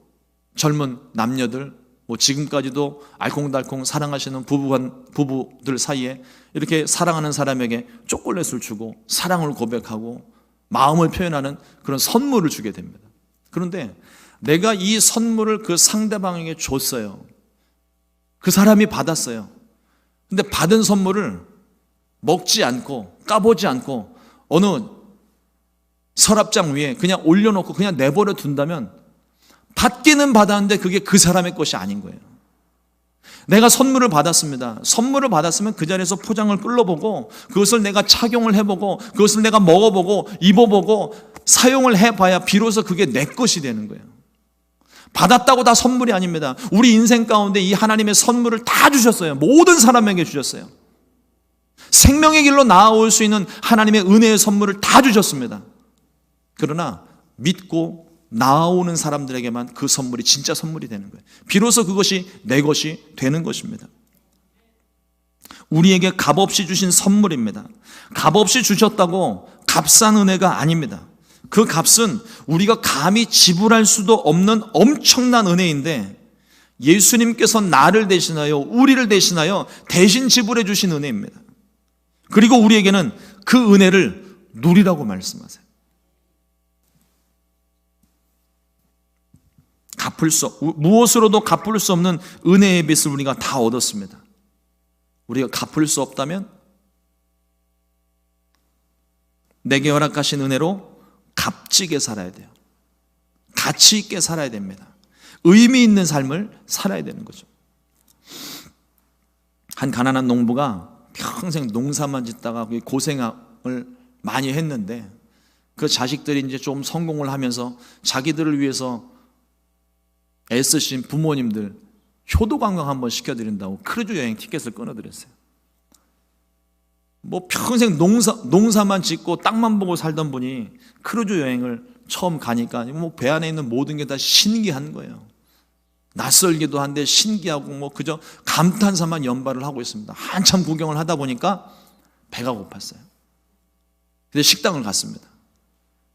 젊은 남녀들 뭐 지금까지도 알콩달콩 사랑하시는 부부들 사이에 이렇게 사랑하는 사람에게 초콜릿을 주고 사랑을 고백하고 마음을 표현하는 그런 선물을 주게 됩니다. 그런데 내가 이 선물을 그 상대방에게 줬어요. 그 사람이 받았어요. 근데 받은 선물을 먹지 않고 까보지 않고 어느 서랍장 위에 그냥 올려놓고 그냥 내버려 둔다면 받기는 받았는데 그게 그 사람의 것이 아닌 거예요. 내가 선물을 받았습니다. 선물을 받았으면 그 자리에서 포장을 끌어보고 그것을 내가 착용을 해보고 그것을 내가 먹어보고 입어보고 사용을 해봐야 비로소 그게 내 것이 되는 거예요. 받았다고 다 선물이 아닙니다. 우리 인생 가운데 이 하나님의 선물을 다 주셨어요. 모든 사람에게 주셨어요. 생명의 길로 나아올 수 있는 하나님의 은혜의 선물을 다 주셨습니다. 그러나 믿고 나아오는 사람들에게만 그 선물이 진짜 선물이 되는 거예요. 비로소 그것이 내 것이 되는 것입니다. 우리에게 값없이 주신 선물입니다. 값없이 주셨다고 값싼 은혜가 아닙니다. 그 값은 우리가 감히 지불할 수도 없는 엄청난 은혜인데 예수님께서 나를 대신하여 우리를 대신하여 대신 지불해 주신 은혜입니다. 그리고 우리에게는 그 은혜를 누리라고 말씀하세요. 무엇으로도 갚을 수 없는 은혜의 빚을 우리가 다 얻었습니다. 우리가 갚을 수 없다면 내게 허락하신 은혜로 값지게 살아야 돼요. 가치 있게 살아야 됩니다. 의미 있는 삶을 살아야 되는 거죠. 한 가난한 농부가 평생 농사만 짓다가 고생을 많이 했는데 그 자식들이 이제 좀 성공을 하면서 자기들을 위해서 애쓰신 부모님들 효도 관광 한번 시켜드린다고 크루즈 여행 티켓을 끊어드렸어요. 뭐 평생 농사만 짓고 땅만 보고 살던 분이 크루즈 여행을 처음 가니까 뭐 배 안에 있는 모든 게 다 신기한 거예요. 낯설기도 한데 신기하고 뭐 그저 감탄사만 연발을 하고 있습니다. 한참 구경을 하다 보니까 배가 고팠어요. 근데 식당을 갔습니다.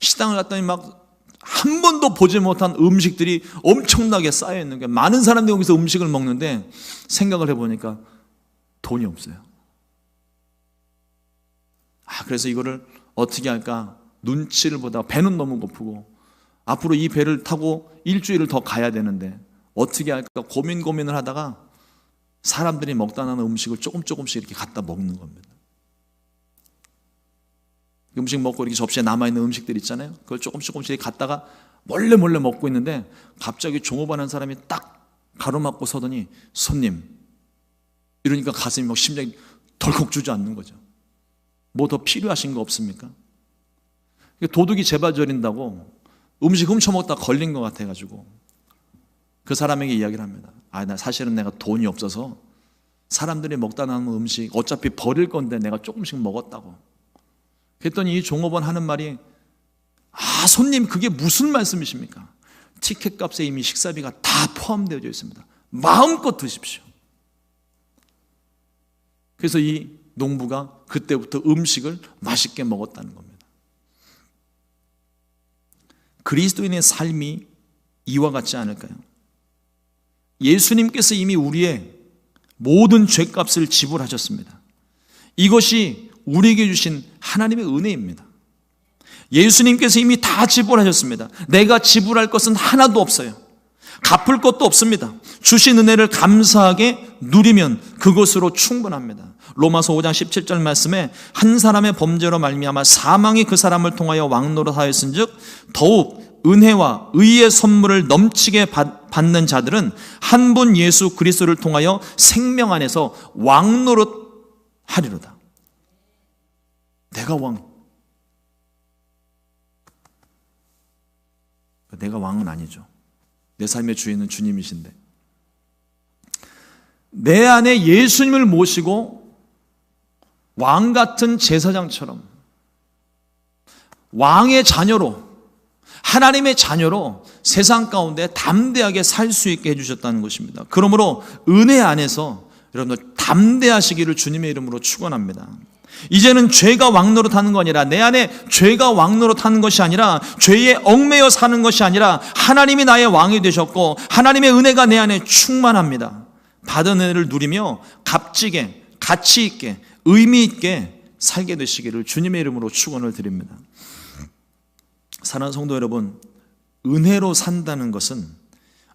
식당을 갔더니 막 한 번도 보지 못한 음식들이 엄청나게 쌓여 있는 거예요. 많은 사람들이 여기서 음식을 먹는데 생각을 해보니까 돈이 없어요. 그래서 이거를 어떻게 할까 눈치를 보다가 배는 너무 고프고 앞으로 이 배를 타고 일주일을 더 가야 되는데 어떻게 할까 고민을 하다가 사람들이 먹다 남은 음식을 조금씩 이렇게 갖다 먹는 겁니다. 음식 먹고 이렇게 접시에 남아있는 음식들 있잖아요. 그걸 조금씩 갖다가 몰래 먹고 있는데 갑자기 종업하는 사람이 딱 가로막고 서더니 손님 이러니까 가슴이 막 심장이 덜컥 주저앉는 거죠. 뭐 더 필요하신 거 없습니까? 도둑이 제발 저린다고 음식 훔쳐먹다 걸린 것 같아가지고 그 사람에게 이야기를 합니다. 나 사실은 내가 돈이 없어서 사람들이 먹다 남은 음식 어차피 버릴 건데 내가 조금씩 먹었다고. 그랬더니 이 종업원 하는 말이 손님 그게 무슨 말씀이십니까? 티켓 값에 이미 식사비가 다 포함되어 있습니다. 마음껏 드십시오. 그래서 이 농부가 그때부터 음식을 맛있게 먹었다는 겁니다. 그리스도인의 삶이 이와 같지 않을까요? 예수님께서 이미 우리의 모든 죄값을 지불하셨습니다. 이것이 우리에게 주신 하나님의 은혜입니다. 예수님께서 이미 다 지불하셨습니다. 내가 지불할 것은 하나도 없어요. 갚을 것도 없습니다. 주신 은혜를 감사하게 누리면 그것으로 충분합니다. 로마서 5장 17절 말씀에 한 사람의 범죄로 말미암아 사망이 그 사람을 통하여 왕노릇하였은즉 더욱 은혜와 의의 선물을 넘치게 받는 자들은 한 분 예수 그리스도를 통하여 생명 안에서 왕노릇하리로다. 내가 왕은 아니죠. 내 삶의 주인은 주님이신데 내 안에 예수님을 모시고 왕 같은 제사장처럼 왕의 자녀로, 하나님의 자녀로 세상 가운데 담대하게 살 수 있게 해주셨다는 것입니다. 그러므로 은혜 안에서 여러분들 담대하시기를 주님의 이름으로 축원합니다. 이제는 죄가 왕노릇하는 거 아니라, 내 안에 죄가 왕노릇하는 것이 아니라, 죄에 얽매여 사는 것이 아니라 하나님이 나의 왕이 되셨고 하나님의 은혜가 내 안에 충만합니다. 받은 은혜를 누리며 값지게, 가치 있게, 의미 있게 살게 되시기를 주님의 이름으로 축원을 드립니다. 사랑하는 성도 여러분, 은혜로 산다는 것은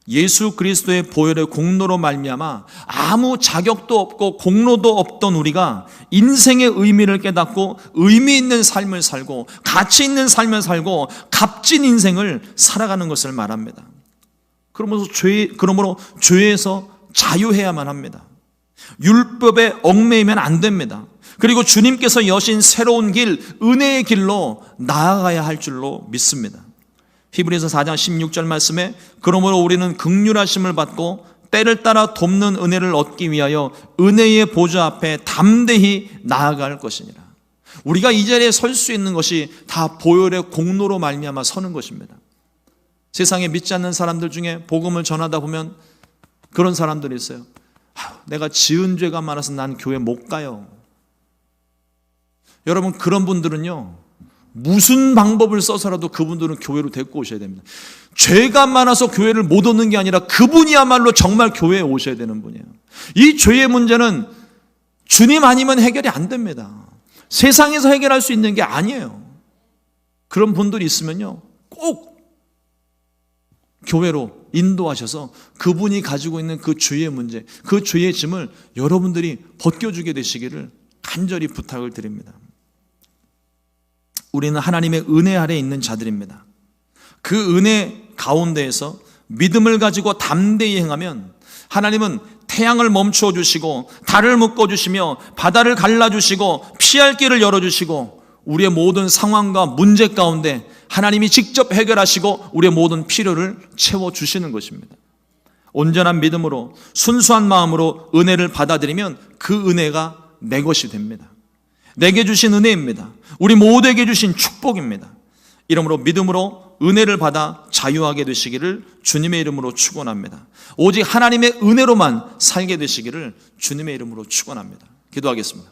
예수 그리스도의 보혈의 공로로 말미암아 아무 자격도 없고 공로도 없던 우리가 인생의 의미를 깨닫고 의미 있는 삶을 살고 가치 있는 삶을 살고 값진 인생을 살아가는 것을 말합니다. 그러므로 죄에서 자유해야만 합니다. 율법에 얽매이면 안 됩니다. 그리고 주님께서 여신 새로운 길, 은혜의 길로 나아가야 할 줄로 믿습니다. 히브리서 4장 16절 말씀에 그러므로 우리는 긍휼하심을 받고 때를 따라 돕는 은혜를 얻기 위하여 은혜의 보좌 앞에 담대히 나아갈 것이니라. 우리가 이 자리에 설 수 있는 것이 다 보혈의 공로로 말미암아 서는 것입니다. 세상에 믿지 않는 사람들 중에 복음을 전하다 보면 그런 사람들이 있어요. 내가 지은 죄가 많아서 난 교회 못 가요. 여러분, 그런 분들은요, 무슨 방법을 써서라도 그분들은 교회로 데리고 오셔야 됩니다. 죄가 많아서 교회를 못 오는 게 아니라 그분이야말로 정말 교회에 오셔야 되는 분이에요. 이 죄의 문제는 주님 아니면 해결이 안 됩니다. 세상에서 해결할 수 있는 게 아니에요. 그런 분들이 있으면요, 꼭 교회로 인도하셔서 그분이 가지고 있는 그 죄의 문제, 그 죄의 짐을 여러분들이 벗겨주게 되시기를 간절히 부탁을 드립니다. 우리는 하나님의 은혜 아래에 있는 자들입니다. 그 은혜 가운데에서 믿음을 가지고 담대히 행하면 하나님은 태양을 멈추어 주시고 달을 묶어 주시며 바다를 갈라 주시고 피할 길을 열어 주시고 우리의 모든 상황과 문제 가운데 하나님이 직접 해결하시고 우리의 모든 필요를 채워 주시는 것입니다. 온전한 믿음으로 순수한 마음으로 은혜를 받아들이면 그 은혜가 내 것이 됩니다. 내게 주신 은혜입니다. 우리 모두에게 주신 축복입니다. 이러므로 믿음으로 은혜를 받아 자유하게 되시기를 주님의 이름으로 축원합니다. 오직 하나님의 은혜로만 살게 되시기를 주님의 이름으로 축원합니다. 기도하겠습니다.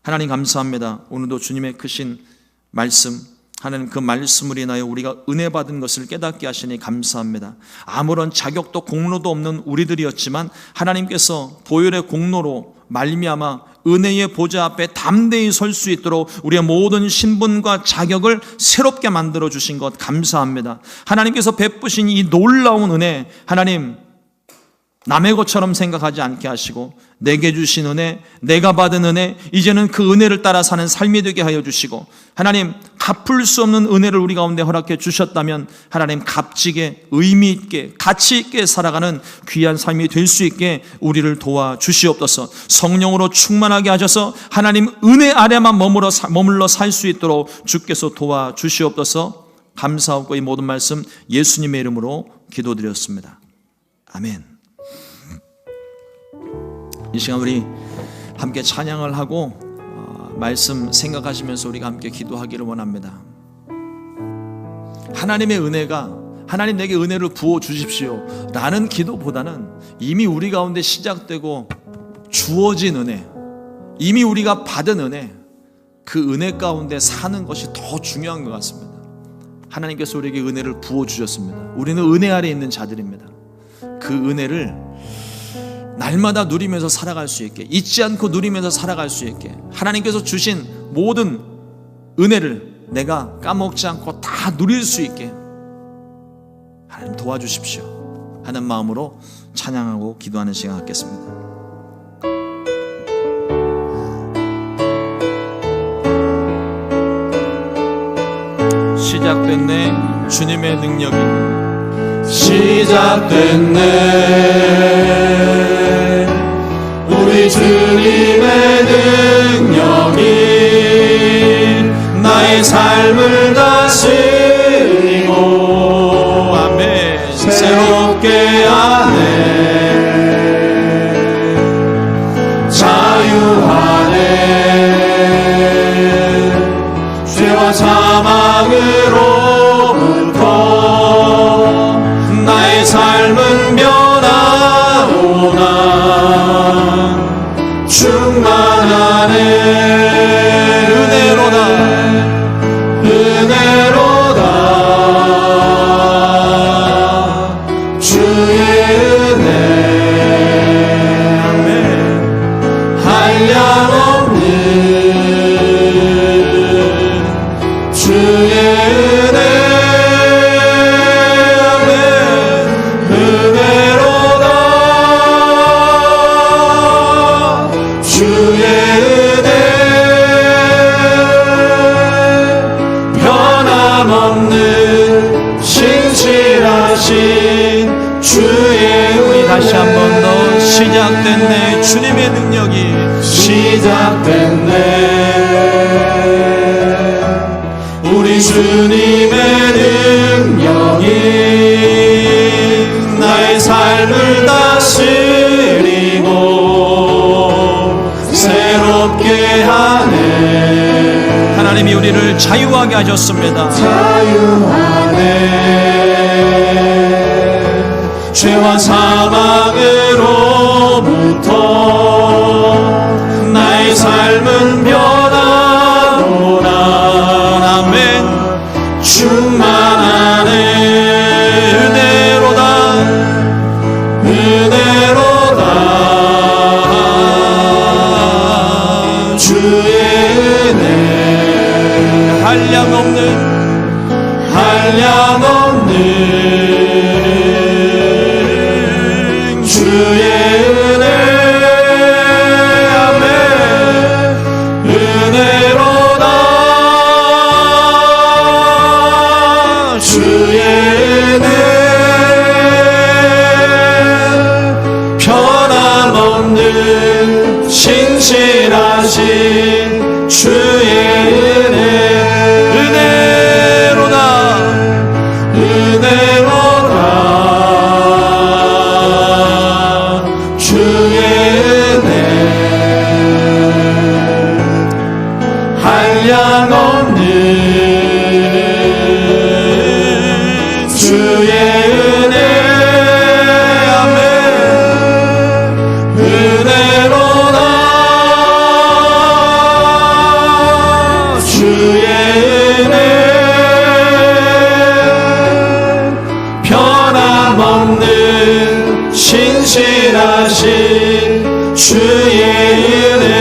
하나님 감사합니다. 오늘도 주님의 크신 말씀, 하나님 그 말씀을 인하여 우리가 은혜 받은 것을 깨닫게 하시니 감사합니다. 아무런 자격도 공로도 없는 우리들이었지만 하나님께서 보혈의 공로로 말미암아 은혜의 보좌 앞에 담대히 설 수 있도록 우리의 모든 신분과 자격을 새롭게 만들어 주신 것 감사합니다. 하나님께서 베푸신 이 놀라운 은혜, 하나님 남의 것처럼 생각하지 않게 하시고 내게 주신 은혜, 내가 받은 은혜, 이제는 그 은혜를 따라 사는 삶이 되게 하여 주시고 하나님 갚을 수 없는 은혜를 우리 가운데 허락해 주셨다면 하나님 값지게 의미 있게 가치 있게 살아가는 귀한 삶이 될 수 있게 우리를 도와주시옵소서. 성령으로 충만하게 하셔서 하나님 은혜 아래만 머물러 살 수 있도록 주께서 도와주시옵소서. 감사하고 이 모든 말씀 예수님의 이름으로 기도드렸습니다. 아멘. 이 시간 우리 함께 찬양을 하고 말씀 생각하시면서 우리가 함께 기도하기를 원합니다. 하나님의 은혜가, 하나님 내게 은혜를 부어 주십시오 라는 기도보다는 이미 우리 가운데 시작되고 주어진 은혜, 이미 우리가 받은 은혜, 그 은혜 가운데 사는 것이 더 중요한 것 같습니다. 하나님께서 우리에게 은혜를 부어 주셨습니다. 우리는 은혜 아래 있는 자들입니다. 그 은혜를 날마다 누리면서 살아갈 수 있게, 잊지 않고 누리면서 살아갈 수 있게 하나님께서 주신 모든 은혜를 내가 까먹지 않고 다 누릴 수 있게 하나님 도와주십시오 하는 마음으로 찬양하고 기도하는 시간 갖겠습니다. 시작됐네 주님의 능력이, 시작됐네 우리 주님의 능력이 나의 삶을 다스리고 아멘. 새롭게 하네 자유하네 평안하네. 은혜로다 은혜로다 주의 은혜 한량없는 주의 은혜 은혜로다 주의 은혜 변함없는 신실하신 주의 우리 은혜 다시 한 번 더 시작됐네. 주님의 능력이 시작됐네 우리 주님의 능력이 나의 삶을 다스리고 새롭게 하네 하나님이 우리를 자유하게 하셨습니다. 자유하네 죄와 사망으로부터 나의 삶은 변하노라 아멘 충만하네 은혜로다 은혜로다 주의 은혜 한량없는 한량없는 주의 은혜 아멘 은혜로다 주의 은혜 변함없는 신실하신 주의 은혜 은혜로다 은혜로다 주의 은혜 한량없는 주의 은혜 아멘 은혜로다 주의 은혜 변함없는 신실하신 주의 은혜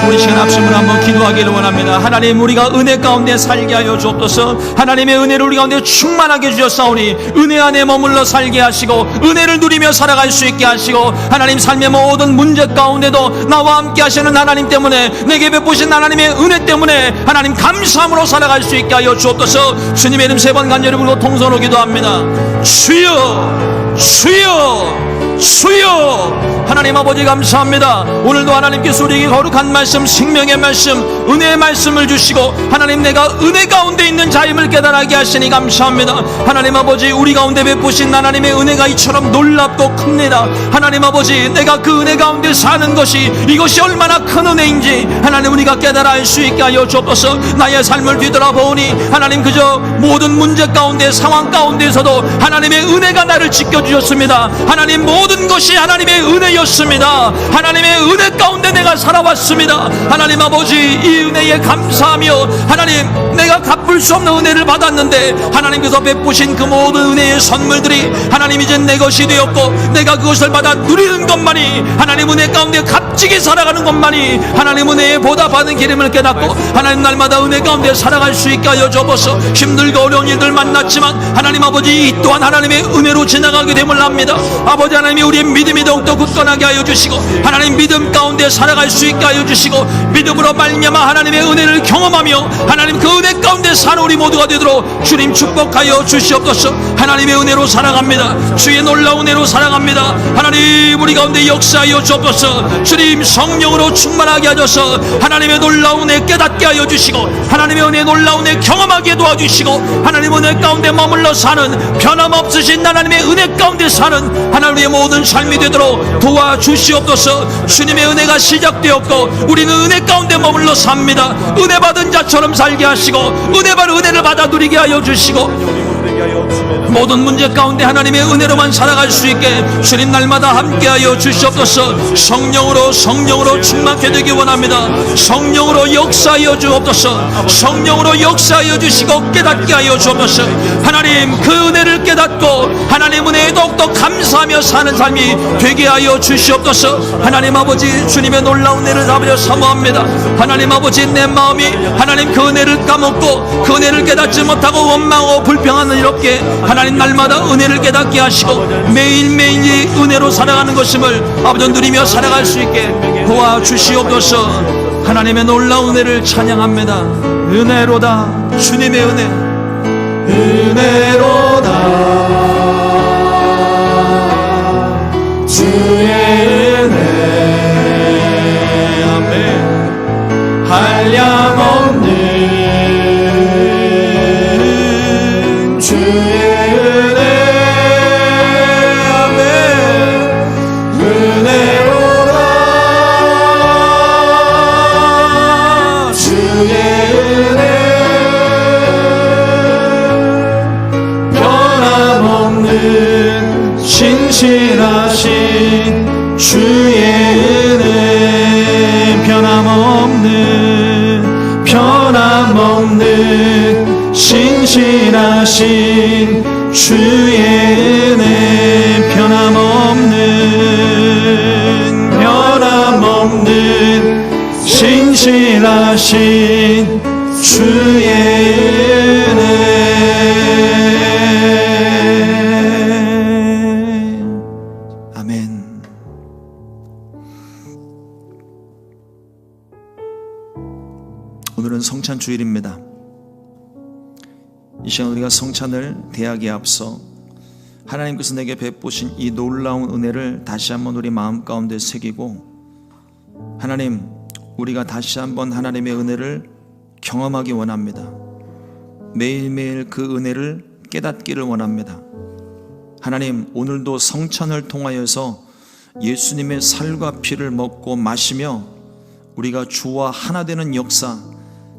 우리 시간 합심을 한번 기도하기를 원합니다. 하나님 우리가 은혜 가운데 살게 하여 주옵소서. 하나님의 은혜를 우리 가운데 충만하게 주셨사오니 은혜 안에 머물러 살게 하시고 은혜를 누리며 살아갈 수 있게 하시고 하나님 삶의 모든 문제 가운데도 나와 함께 하시는 하나님 때문에 내게 베푸신 하나님의 은혜 때문에 하나님 감사함으로 살아갈 수 있게 하여 주옵소서. 주님의 이름 세 번 간절히 부르고 통성으로 기도합니다. 주여 주여 주여 하나님 아버지 감사합니다. 오늘도 하나님께서 우리에게 거룩한 말씀 생명의 말씀 은혜의 말씀을 주시고 하나님 내가 은혜 가운데 있는 자임을 깨달게 하시니 감사합니다. 하나님 아버지 우리 가운데 베푸신 하나님의 은혜가 이처럼 놀랍고 큽니다. 하나님 아버지 내가 그 은혜 가운데 사는 것이 이것이 얼마나 큰 은혜인지 하나님 우리가 깨달아 알 수 있게 하여 주옵소서. 나의 삶을 뒤돌아보니 하나님 그저 모든 문제 가운데 상황 가운데서도 하나님의 은혜가 나를 지켜주셨습니다. 하나님 모든 것이 하나님의 은혜였습니다. 하나님의 은혜 가운데 내가 살아왔습니다. 하나님 아버지 이 은혜에 감사하며 하나님 내가 갚을 수 없는 은혜를 받았는데 하나님께서 베푸신 그 모든 은혜의 선물들이 하나님 이제 내 것이 되었고 내가 그것을 받아 누리는 것만이 하나님 은혜 가운데 값지게 살아가는 것만이 하나님 은혜에 보답하는 기름을 깨닫고 하나님 날마다 은혜 가운데 살아갈 수 있게 하여 주옵소서. 힘들고 어려운 일들 만났지만 하나님 아버지 이 또한 하나님의 은혜로 지나가게 됨을 압니다. 아버지 하나님이 우리의 믿음이 더욱더 굳건하게 하여 주시고 하나님 믿음 가운데 살아갈 수 있게 하여 주시고 믿음으로 말미암아 하나님의 은혜를 경험하며 하나님 그 은혜 가운데 사는 우리 모두가 되도록 주님 축복하여 주시옵소서. 하나님의 은혜로 살아갑니다. 주의 놀라운 은혜로 살아갑니다. 하나님 우리 가운데 역사하여 주옵소서. 주님 성령으로 충만하게 하셔서 하나님의 놀라운 은혜 깨닫게 하여 주시고 하나님의 은혜 놀라운 은혜 경험하게 도와주시고 하나님 은혜 가운데 머물러 사는 변함없으신 하나님의 은혜 가운데 사는 하나님의 모든 삶이 되도록 도와주시옵소서. 주님의 은혜가 시작되었고 우리는 은혜 가운데 머물러 삽니다. 은혜 받은 자처럼 살게 하시고 은혜 받은 은혜를 받아 누리게 하여 주시고 모든 문제 가운데 하나님의 은혜로만 살아갈 수 있게 주님 날마다 함께하여 주시옵소서. 성령으로 충만케 되기 원합니다. 성령으로 역사하여 주옵소서. 성령으로 역사하여 주시고 깨닫게 하여 주옵소서. 하나님 그 은혜를 깨닫고 하나님 은혜에 더욱더 감사하며 사는 삶이 되게 하여 주시옵소서. 하나님 아버지 주님의 놀라운 은혜를 아버지 사모합니다. 하나님 아버지 내 마음이 하나님 그 은혜를 까먹고 그 은혜를 깨닫지 못하고 원망하고 불평하는 이렇게 하나님 날마다 은혜를 깨닫게 하시고 매일매일이 은혜로 살아가는 것임을 아버지 누리며 살아갈 수 있게 도와주시옵소서. 하나님의 놀라운 은혜를 찬양합니다. 은혜로다 주님의 은혜 은혜로다 주의 은혜 아멘 한량없는 주의 은혜 아멘 은혜로다 주의 은혜 변함없는 신실하신 주의 은혜 변함없는 신실하신 주의 은혜 변함없는 신실하신 주의 은혜 아멘. 오늘은 성찬 주일입니다. 이 시간 우리가 성찬을 대하기에 앞서 하나님께서 내게 베푸신 이 놀라운 은혜를 다시 한번 우리 마음 가운데 새기고 하나님 우리가 다시 한번 하나님의 은혜를 경험하기 원합니다. 매일매일 그 은혜를 깨닫기를 원합니다. 하나님 오늘도 성찬을 통하여서 예수님의 살과 피를 먹고 마시며 우리가 주와 하나 되는 역사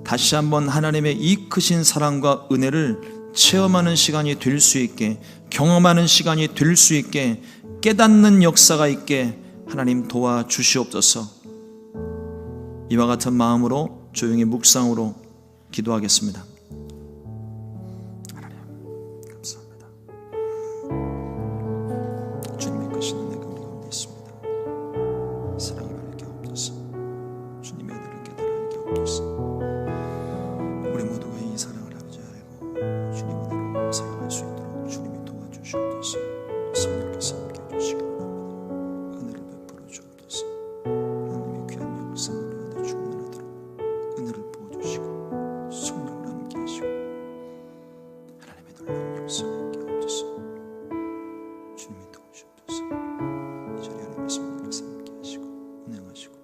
다시 한번 하나님의 이 크신 사랑과 은혜를 체험하는 시간이 될 수 있게 경험하는 시간이 될 수 있게 깨닫는 역사가 있게 하나님 도와주시옵소서. 이와 같은 마음으로 조용히 묵상으로 기도하겠습니다. 하나님 감사합니다. 주님의 크신 은혜가 우리 가운데 있습니다. 사랑을 알게 하옵소서. 주님의 은혜를 깨달아 알게 하옵소서. 우리 모두가 이 사랑을 아버지 알고 주님 은혜로 살아갈 수 있도록 주님이 도와주시옵소서. 성령께서 함께 해주시기 원합니다. 은혜를 베풀어 주옵소서. 하나님의 귀한 역사를 은혜 충만하도록 은혜를 부어주시고 성령을 함께 하시고 하나님의 놀라운 역사를 함께 하옵소서. 주님이 도우시옵소서. 이 자리에 하나님의 성령께서 함께 하시고 운행하시고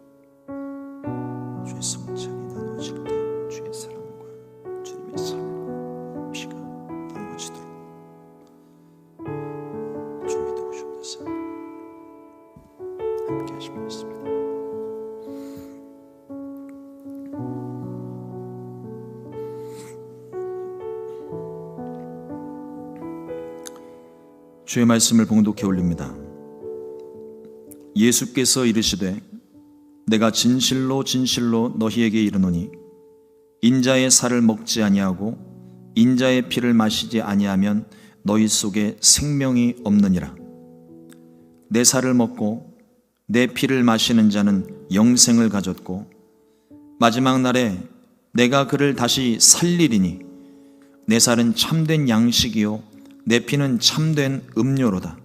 주의 성찬이 나눠질 때 주의 사랑과 주님의 삶과 피가 나누어지도록 주님이 도우시옵소서. 함께 하시고 있습니다. 주의 말씀을 봉독해 올립니다. 예수께서 이르시되 내가 진실로 진실로 너희에게 이르노니 인자의 살을 먹지 아니하고 인자의 피를 마시지 아니하면 너희 속에 생명이 없느니라. 내 살을 먹고 내 피를 마시는 자는 영생을 가졌고 마지막 날에 내가 그를 다시 살리리니 내 살은 참된 양식이요 내 피는 참된 음료로다.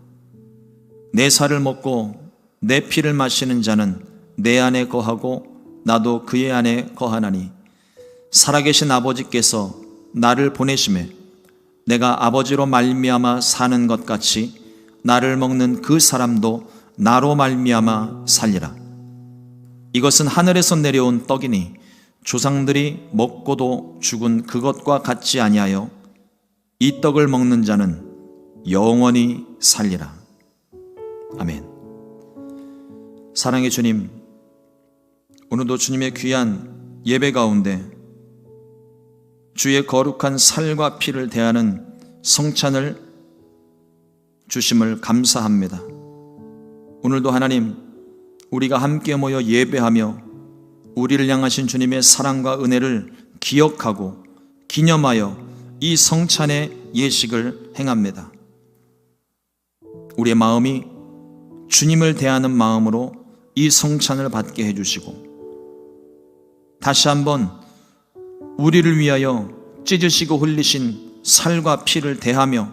내 살을 먹고 내 피를 마시는 자는 내 안에 거하고 나도 그의 안에 거하나니 살아계신 아버지께서 나를 보내심에 내가 아버지로 말미암아 사는 것 같이 나를 먹는 그 사람도 나로 말미암아 살리라. 이것은 하늘에서 내려온 떡이니 조상들이 먹고도 죽은 그것과 같지 아니하여 이 떡을 먹는 자는 영원히 살리라. 아멘. 사랑의 주님, 오늘도 주님의 귀한 예배 가운데 주의 거룩한 살과 피를 대하는 성찬을 주심을 감사합니다. 오늘도 하나님, 우리가 함께 모여 예배하며 우리를 향하신 주님의 사랑과 은혜를 기억하고 기념하여 이 성찬의 예식을 행합니다. 우리의 마음이 주님을 대하는 마음으로 이 성찬을 받게 해주시고, 다시 한번 우리를 위하여 찢으시고 흘리신 살과 피를 대하며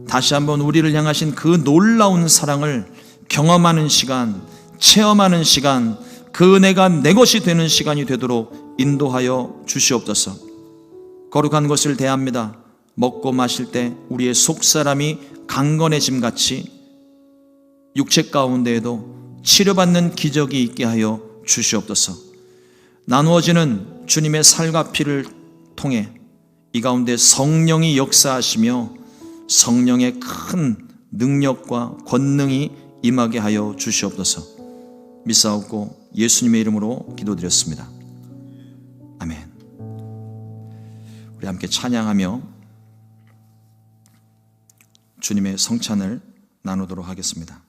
다시 한번 우리를 향하신 그 놀라운 사랑을 경험하는 시간, 체험하는 시간, 그 은혜가 내 것이 되는 시간이 되도록 인도하여 주시옵소서. 거룩한 것을 대합니다. 먹고 마실 때 우리의 속사람이 강건해짐 같이 육체 가운데에도 치료받는 기적이 있게 하여 주시옵소서. 나누어지는 주님의 살과 피를 통해 이 가운데 성령이 역사하시며 성령의 큰 능력과 권능이 임하게 하여 주시옵소서. 믿사옵고 예수님의 이름으로 기도드렸습니다. 아멘. 우리 함께 찬양하며 주님의 성찬을 나누도록 하겠습니다.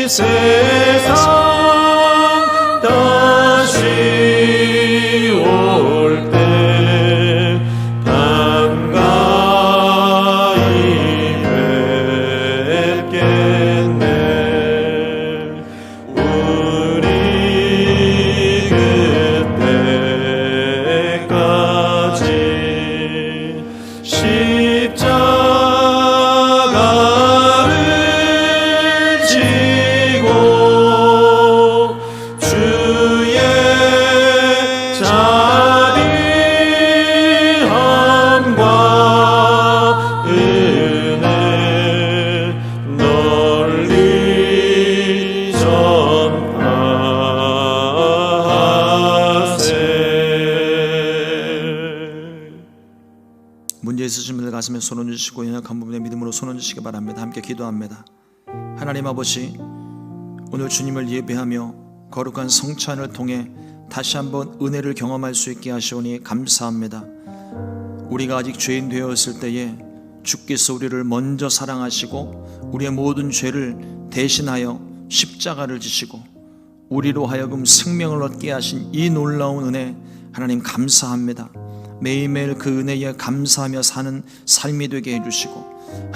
세상 다시 문제 있으신 분들 가슴에 손 얹으시고 연약한 부분에 믿음으로 손 얹으시기 바랍니다. 함께 기도합니다. 하나님 아버지, 오늘 주님을 예배하며 거룩한 성찬을 통해 다시 한번 은혜를 경험할 수 있게 하시오니 감사합니다. 우리가 아직 죄인 되었을 때에 주께서 우리를 먼저 사랑하시고 우리의 모든 죄를 대신하여 십자가를 지시고 우리로 하여금 생명을 얻게 하신 이 놀라운 은혜 하나님 감사합니다. 매일매일 그 은혜에 감사하며 사는 삶이 되게 해주시고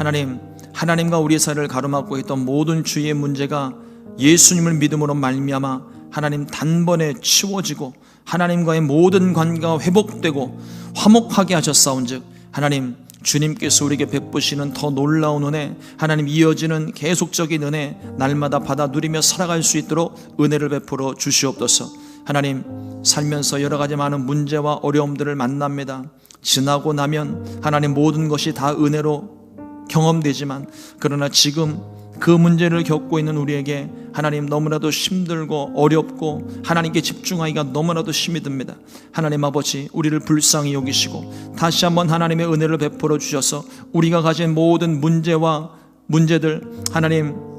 하나님과 우리의 사이를 가로막고 있던 모든 주의 문제가 예수님을 믿음으로 말미암아 하나님 단번에 치워지고 하나님과의 모든 관계가 회복되고 화목하게 하셨사온즉 하나님 주님께서 우리에게 베푸시는 더 놀라운 은혜, 하나님 이어지는 계속적인 은혜 날마다 받아 누리며 살아갈 수 있도록 은혜를 베풀어 주시옵소서. 하나님 살면서 여러 가지 많은 문제와 어려움들을 만납니다. 지나고 나면 하나님 모든 것이 다 은혜로 경험되지만 그러나 지금 그 문제를 겪고 있는 우리에게 하나님 너무나도 힘들고 어렵고 하나님께 집중하기가 너무나도 힘이 듭니다. 하나님 아버지, 우리를 불쌍히 여기시고 다시 한번 하나님의 은혜를 베풀어 주셔서 우리가 가진 모든 문제들 하나님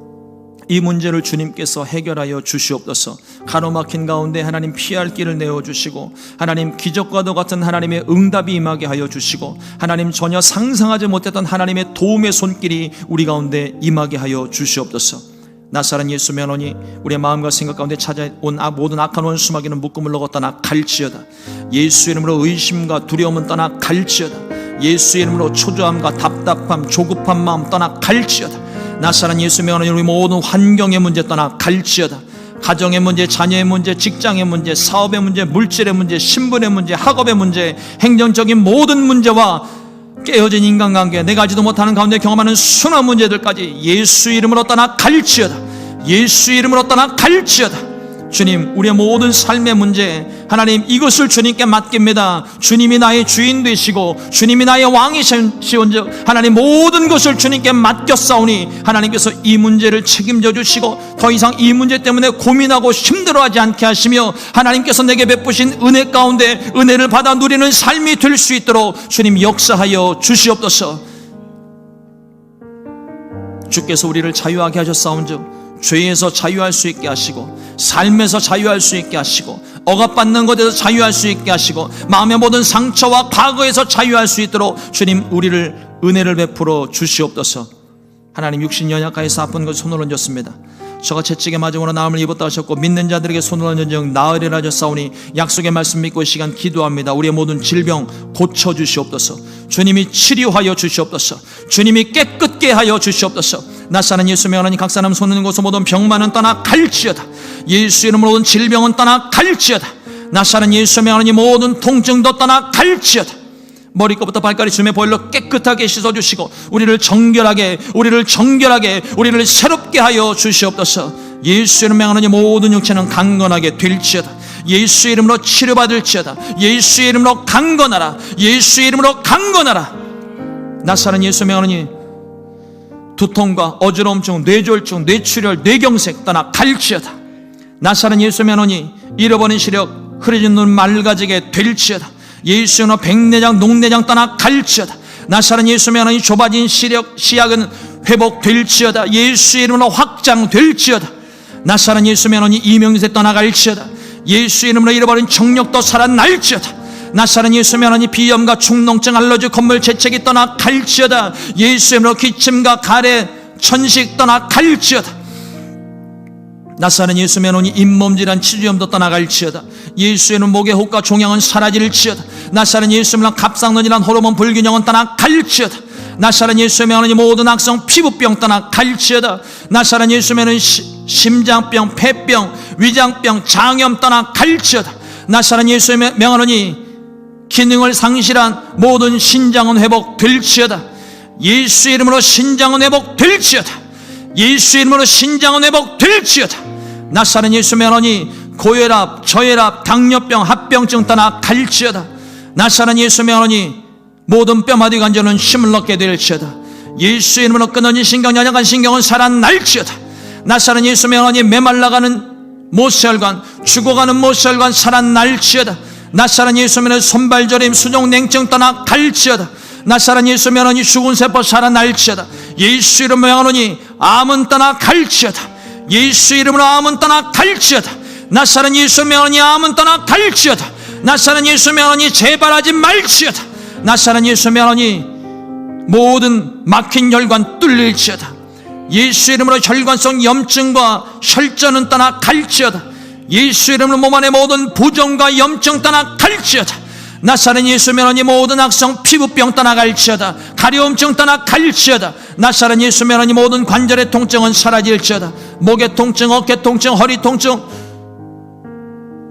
이 문제를 주님께서 해결하여 주시옵소서. 가로막힌 가운데 하나님 피할 길을 내어주시고 하나님 기적과도 같은 하나님의 응답이 임하게 하여 주시고 하나님 전혀 상상하지 못했던 하나님의 도움의 손길이 우리 가운데 임하게 하여 주시옵소서. 나사렛 예수 면허니 우리의 마음과 생각 가운데 찾아온 모든 악한 원수마귀는 묶음을 넣어 떠나 갈지어다. 예수 이름으로 의심과 두려움은 떠나 갈지어다. 예수 이름으로 초조함과 답답함 조급한 마음 떠나 갈지어다. 나사렛 예수 명하는 우리 모든 환경의 문제 떠나 갈지어다. 가정의 문제, 자녀의 문제, 직장의 문제, 사업의 문제, 물질의 문제, 신분의 문제, 학업의 문제, 행정적인 모든 문제와 깨어진 인간관계, 내가 알지도 못하는 가운데 경험하는 수많은 문제들까지 예수 이름으로 떠나 갈지어다. 예수 이름으로 떠나 갈지어다. 주님, 우리의 모든 삶의 문제 하나님 이것을 주님께 맡깁니다. 주님이 나의 주인 되시고 주님이 나의 왕이시온즉 하나님 모든 것을 주님께 맡겼사오니 하나님께서 이 문제를 책임져 주시고 더 이상 이 문제 때문에 고민하고 힘들어하지 않게 하시며 하나님께서 내게 베푸신 은혜 가운데 은혜를 받아 누리는 삶이 될 수 있도록 주님 역사하여 주시옵소서. 주께서 우리를 자유하게 하셨사온즉 죄에서 자유할 수 있게 하시고 삶에서 자유할 수 있게 하시고 억압받는 것에서 자유할 수 있게 하시고 마음의 모든 상처와 과거에서 자유할 수 있도록 주님 우리를 은혜를 베풀어 주시옵소서. 하나님 육신 연약하여서 아픈 것 손을 얹었습니다. 저가 채찍에 맞음으로 나음을 입었다 하셨고 믿는 자들에게 손을 얹은 나으리라 하셨사오니 약속의 말씀 믿고 이 시간 기도합니다. 우리의 모든 질병 고쳐주시옵소서. 주님이 치료하여 주시옵소서. 주님이 깨끗게 하여 주시옵소서. 나사렛 예수 명하니 각 사람 손 있는 곳에 모든 병만은 떠나 갈지어다. 예수 이름으로 모든 질병은 떠나 갈지어다. 나사렛 예수 명하니 모든 통증도 떠나 갈지어다. 머리끝부터 발까지 주님의 보혈로 깨끗하게 씻어주시고 우리를 정결하게 우리를 새롭게 하여 주시옵소서. 예수 이름으로 명하니 모든 육체는 강건하게 될지어다. 예수 이름으로 치료받을지어다. 예수 이름으로 강건하라. 예수 이름으로 강건하라. 나사렛 예수 명하니 두통과 어지러움증, 뇌졸중, 뇌출혈, 뇌경색 떠나 갈지어다. 나사렛 예수 명하니 잃어버린 시력, 흐려진 눈 맑아지게 될지어다. 예수 이름으로 백내장, 녹내장 떠나 갈지어다. 나사렛 예수 명하니 좁아진 시약은 회복될지어다. 예수 이름으로 확장될지어다. 나사렛 예수 명하니 이명세 떠나갈지어다. 예수 이름으로 잃어버린 정력도 살아날지어다. 나사렛 예수 명하니 비염과 축농증, 알러지, 콧물, 재채기 떠나 갈지어다. 예수 이름으로 기침과 가래, 천식 떠나 갈지어다. 나사렛 예수 명하니 잇몸질환, 치주염도 떠나갈지어다. 예수 이름 목의 혹과 종양은 사라질지어다. 나사렛 예수 이름으로 갑상선이란 호르몬 불균형은 떠나 갈지어다. 나사렛 예수 명하니 모든 악성 피부병 떠나 갈지어다. 나사렛 예수 명하니 심장병, 폐병, 위장병, 장염 떠나 갈지어다. 나사렛 예수 명하니 기능을 상실한 모든 신장은 회복될지어다. 예수 이름으로 신장은 회복될지어다. 예수 이름으로 신장은 회복될지어다. 나사렛 예수 명하니 고혈압, 저혈압, 당뇨병, 합병증 떠나 갈지어다. 나사렛 예수 명하니 모든 뼈마디 관절은 힘을 얻게 될지어다. 예수 이름으로 끊어진 신경, 연약한 신경은 살아날지어다. 나사렛 예수 명하니 메말라가는 모세혈관, 죽어가는 모세혈관 살아날지어다. 나사렛 예수 명하니 손발저림, 수족냉증 떠나 갈지어다. 나사렛 예수 명하노니 죽은 세포 살아날지어다. 예수 이름으로 명하노니 암은 떠나 갈지어다. 예수 이름으로 암은 떠나 갈지어다. 나사렛 예수 명하노니 암은 떠나 갈지어다. 나사렛 예수 명하노니 재발하지 말지어다. 나사렛 예수 명하노니 모든 막힌 혈관 뚫릴지어다. 예수 이름으로 혈관성 염증과 혈전은 떠나 갈지어다. 예수 이름으로 몸 안에 모든 부종과 염증 떠나 갈지어다. 나사렛 예수 명하노니 모든 악성 피부병 떠나 갈지어다. 가려움증 떠나 갈지어다. 나사렛 예수 명하노니 모든 관절의 통증은 사라질지어다. 목의 통증, 어깨 통증, 허리 통증,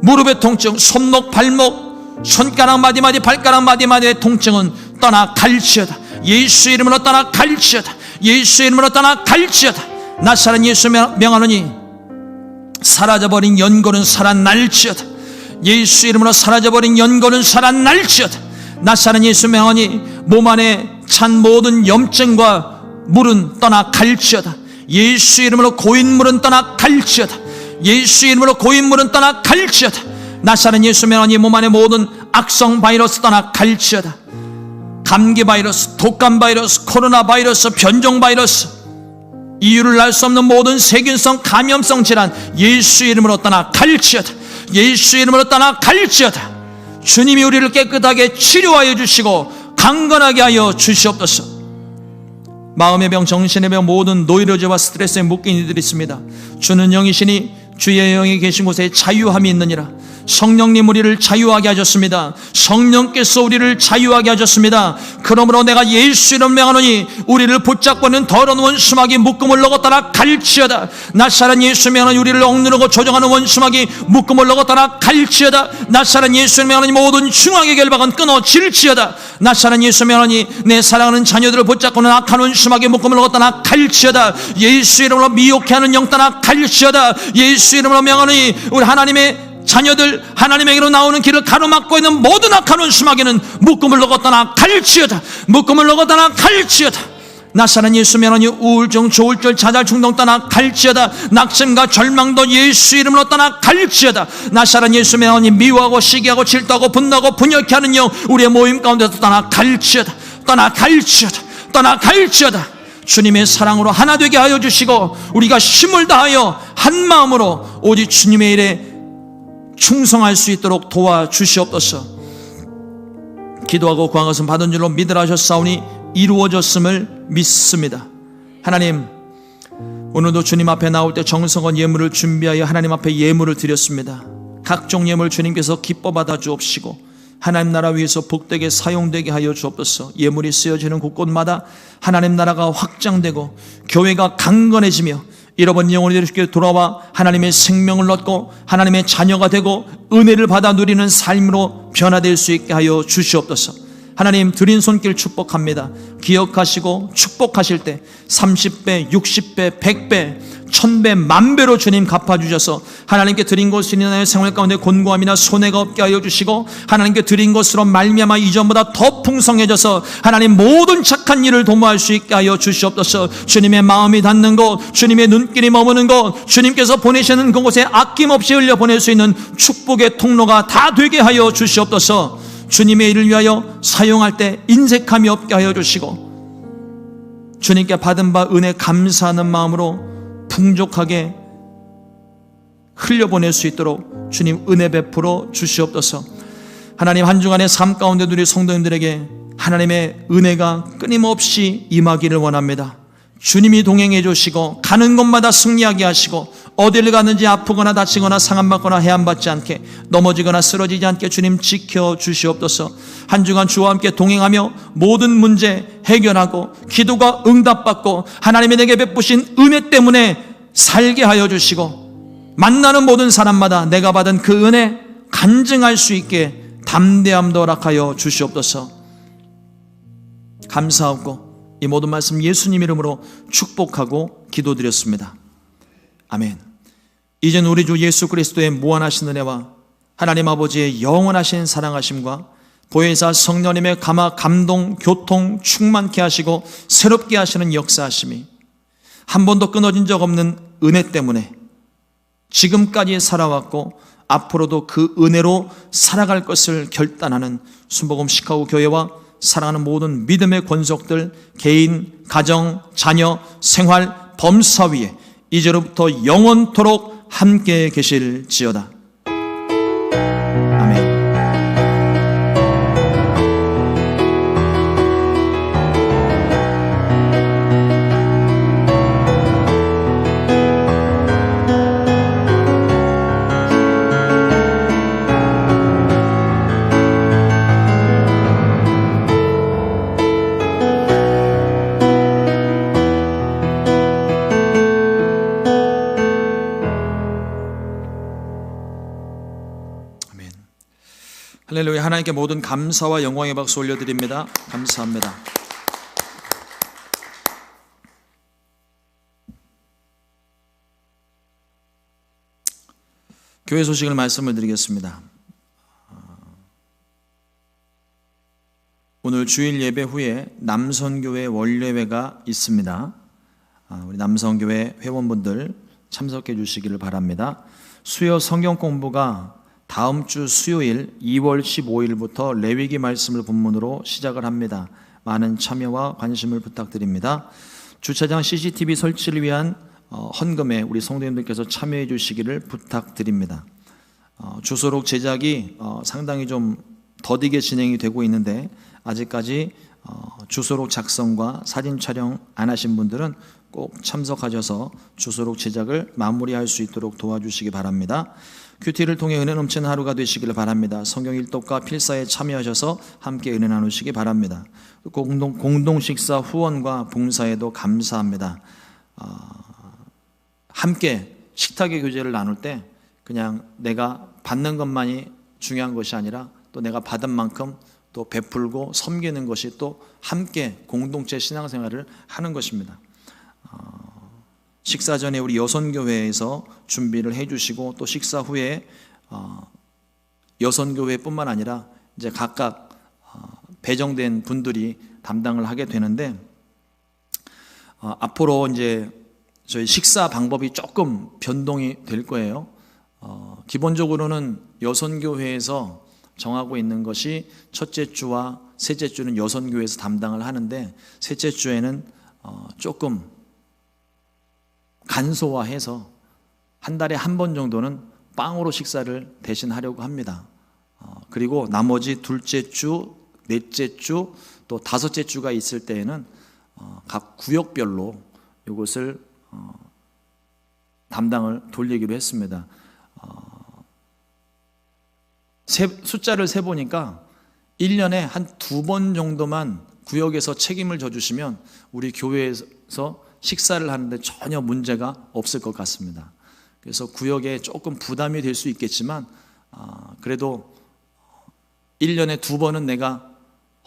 무릎의 통증, 손목, 발목, 손가락 마디마디, 발가락 마디마디의 통증은 떠나 갈지어다. 예수 이름으로 떠나 갈지어다. 예수 이름으로 떠나 갈지어다. 나사렛 예수 명하노니 사라져버린 연골은 살아날지어다. 예수 이름으로 사라져버린 연골은 살아날지어다. 나사렛 예수 명하노니 몸 안에 찬 모든 염증과 물은 떠나 갈지어다. 예수 이름으로 고인물은 떠나 갈지어다. 예수 이름으로 고인물은 떠나 갈지어다. 나사렛 예수 명하노니 몸 안에 모든 악성 바이러스 떠나 갈지어다. 감기 바이러스, 독감 바이러스, 코로나 바이러스, 변종 바이러스, 이유를 알 수 없는 모든 세균성 감염성 질환 예수 이름으로 떠나 갈지어다. 예수 이름으로 떠나 갈지어다. 주님이 우리를 깨끗하게 치료하여 주시고 강건하게 하여 주시옵소서. 마음의 병, 정신의 병, 모든 노이로제와 스트레스에 묶인 이들이 있습니다. 주는 영이시니 주의 영이 계신 곳에 자유함이 있느니라. 성령님 우리를 자유하게 하셨습니다. 성령께서 우리를 자유하게 하셨습니다. 그러므로 내가 예수 이름 명하노니 우리를 붙잡고 있는 더러운 원수마귀 묶음을 넣었다라 갈지어다. 나사렛 예수 명하노니 우리를 억누르고 조종하는 원수마귀 묶음을 넣었다라 갈지어다. 나사렛 예수 명하노니 모든 중앙의 결박은 끊어질지어다. 나사렛 예수 명하노니 내 사랑하는 자녀들을 붙잡고는 악한 원수마귀 묶음을 넣었다라 갈지어다. 예수 이름으로 미혹해 하는 영 떠나 갈지어다. 예수 이름으로 명하노니 우리 하나님의 자녀들 하나님에게로 나오는 길을 가로막고 있는 모든 악한 원수마귀는 묶음을 넣었다나 갈지어다. 묶음을 넣었다나 갈지어다. 나사렛 예수 명하노니 우울증, 조울증, 자살, 충동 떠나 갈지어다. 낙심과 절망도 예수 이름으로 떠나 갈지어다. 나사렛 예수 명하노니 미워하고 시기하고 질투하고 분노하고 분열케 하는 영 우리의 모임 가운데서 떠나 갈지어다. 떠나 갈지어다. 떠나 갈지어다. 주님의 사랑으로 하나 되게 하여 주시고 우리가 힘을 다하여 한 마음으로 오직 주님의 일에 충성할 수 있도록 도와주시옵소서. 기도하고 구한 것은 받은 줄로 믿으라 하셨사오니 이루어졌음을 믿습니다. 하나님, 오늘도 주님 앞에 나올 때 정성원 예물을 준비하여 하나님 앞에 예물을 드렸습니다. 각종 예물 주님께서 기뻐 받아 주옵시고 하나님 나라 위해서 복되게 사용되게 하여 주옵소서. 예물이 쓰여지는 곳곳마다 하나님 나라가 확장되고 교회가 강건해지며 잃어버린 영혼이 쉽게 돌아와 하나님의 생명을 얻고 하나님의 자녀가 되고 은혜를 받아 누리는 삶으로 변화될 수 있게 하여 주시옵소서. 하나님 드린 손길 축복합니다. 기억하시고 축복하실 때 30배, 60배, 100배, 1000배, 만배로 주님 갚아주셔서 하나님께 드린 것이나 생활 가운데 곤고함이나 손해가 없게 하여 주시고 하나님께 드린 것으로 말미암아 이전보다 더 풍성해져서 하나님 모든 착한 일을 도모할 수 있게 하여 주시옵소서. 주님의 마음이 닿는 곳, 주님의 눈길이 머무는 곳, 주님께서 보내시는 그곳에 아낌없이 흘려보낼 수 있는 축복의 통로가 다 되게 하여 주시옵소서. 주님의 일을 위하여 사용할 때 인색함이 없게 하여 주시고 주님께 받은 바 은혜 감사하는 마음으로 풍족하게 흘려보낼 수 있도록 주님 은혜 베풀어 주시옵소서. 하나님 한 주간의 삶 가운데 우리 성도님들에게 하나님의 은혜가 끊임없이 임하기를 원합니다. 주님이 동행해 주시고 가는 곳마다 승리하게 하시고 어디를 가는지 아프거나 다치거나 상함받거나 해함받지 않게 넘어지거나 쓰러지지 않게 주님 지켜주시옵소서. 한 주간 주와 함께 동행하며 모든 문제 해결하고 기도가 응답받고 하나님이 내게 베푸신 은혜 때문에 살게 하여 주시고 만나는 모든 사람마다 내가 받은 그 은혜 간증할 수 있게 담대함도 허락하여 주시옵소서. 감사하고 이 모든 말씀 예수님 이름으로 축복하고 기도드렸습니다. 아멘. 이젠 우리 주 예수 그리스도의 무한하신 은혜와 하나님 아버지의 영원하신 사랑하심과 보혜사 성령님의 감동, 교통 충만케 하시고 새롭게 하시는 역사하심이 한 번도 끊어진 적 없는 은혜 때문에 지금까지 살아왔고 앞으로도 그 은혜로 살아갈 것을 결단하는 순복음 시카고 교회와 사랑하는 모든 믿음의 권속들, 개인, 가정, 자녀, 생활, 범사 위에 이제로부터 영원토록 함께 계실지어다. 아멘. 할렐루야. 하나님께 모든 감사와 영광의 박수 올려드립니다. 감사합니다. 교회 소식을 말씀을 드리겠습니다. 오늘 주일 예배 후에 남선교회 원례회가 있습니다. 우리 남선교회 회원분들 참석해 주시기를 바랍니다. 수요 성경 공부가 다음 주 수요일 2월 15일부터 레위기 말씀을 본문으로 시작을 합니다. 많은 참여와 관심을 부탁드립니다. 주차장 CCTV 설치를 위한 헌금에 우리 성도님들께서 참여해 주시기를 부탁드립니다. 주소록 제작이 상당히 좀 더디게 진행이 되고 있는데 아직까지 주소록 작성과 사진 촬영 안 하신 분들은 꼭 참석하셔서 주소록 제작을 마무리할 수 있도록 도와주시기 바랍니다. 큐티를 통해 은혜 넘치는 하루가 되시기를 바랍니다. 성경 일독과 필사에 참여하셔서 함께 은혜 나누시기 바랍니다. 공동 식사 후원과 봉사에도 감사합니다. 함께 식탁의 교제를 나눌 때 그냥 내가 받는 것만이 중요한 것이 아니라 또 내가 받은 만큼 또 베풀고 섬기는 것이 또 함께 공동체 신앙생활을 하는 것입니다. 식사 전에 우리 여선교회에서 준비를 해주시고 또 식사 후에 여선교회뿐만 아니라 이제 각각 배정된 분들이 담당을 하게 되는데 앞으로 이제 저희 식사 방법이 조금 변동이 될 거예요. 기본적으로는 여선교회에서 정하고 있는 것이 첫째 주와 셋째 주는 여선교회에서 담당을 하는데 셋째 주에는 조금 간소화해서 한 달에 한 번 정도는 빵으로 식사를 대신 하려고 합니다. 그리고 나머지 둘째 주, 넷째 주, 또 다섯째 주가 있을 때에는 각 구역별로 이것을 담당을 돌리기로 했습니다. 숫자를 세보니까 1년에 한 2번 정도만 구역에서 책임을 져주시면 우리 교회에서 식사를 하는데 전혀 문제가 없을 것 같습니다. 그래서 구역에 조금 부담이 될 수 있겠지만 그래도 1년에 2번은 내가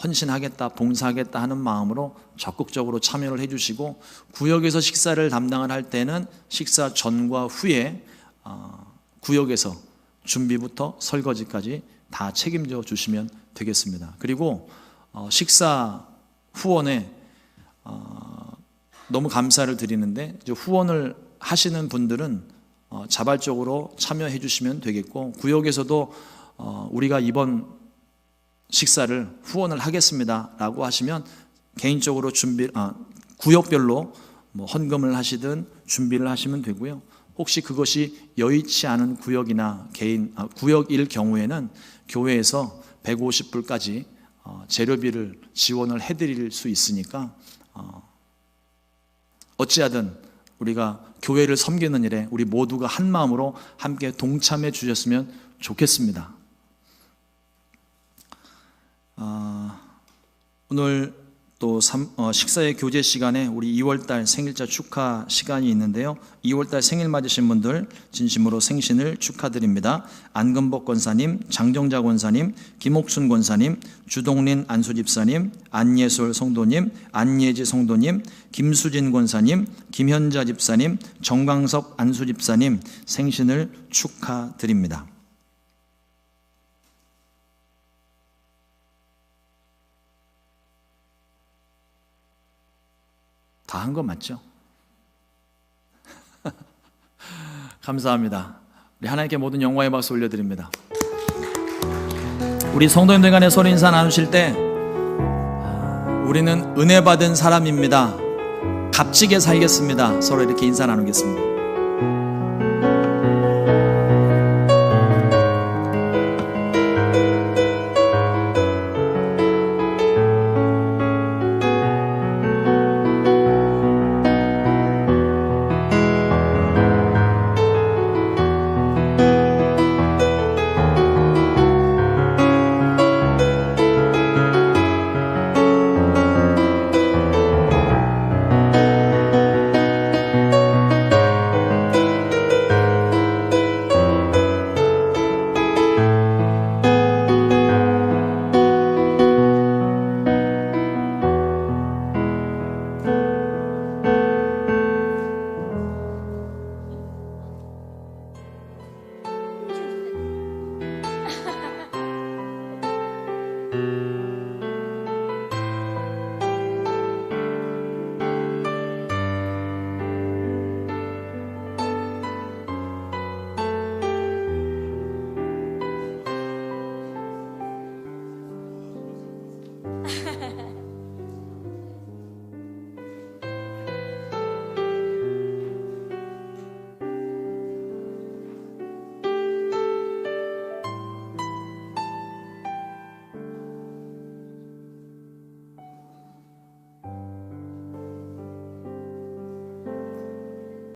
헌신하겠다, 봉사하겠다 하는 마음으로 적극적으로 참여를 해주시고 구역에서 식사를 담당을 할 때는 식사 전과 후에 구역에서 준비부터 설거지까지 다 책임져 주시면 되겠습니다. 그리고 식사 후원에 너무 감사를 드리는데 이제 후원을 하시는 분들은 자발적으로 참여해 주시면 되겠고 구역에서도 우리가 이번 식사를 후원을 하겠습니다라고 하시면 개인적으로 구역별로 뭐 헌금을 하시든 준비를 하시면 되고요. 혹시 그것이 여의치 않은 구역이나 구역일 경우에는 교회에서 150불까지 재료비를 지원을 해드릴 수 있으니까 어찌하든 우리가 교회를 섬기는 일에 우리 모두가 한 마음으로 함께 동참해 주셨으면 좋겠습니다. 오늘 또 식사의 교제 시간에 우리 2월달 생일자 축하 시간이 있는데요. 2월달 생일 맞으신 분들 진심으로 생신을 축하드립니다. 안건복 권사님, 장정자 권사님, 김옥순 권사님, 주동린 안수집사님, 안예솔 성도님, 안예지 성도님, 김수진 권사님, 김현자 집사님, 정광섭 안수집사님 생신을 축하드립니다. 다 한 거 맞죠? 감사합니다. 우리 하나님께 모든 영광의 박수 올려드립니다. 우리 성도님들 간에 서로 인사 나누실 때 우리는 은혜 받은 사람입니다. 값지게 살겠습니다. 서로 이렇게 인사 나누겠습니다.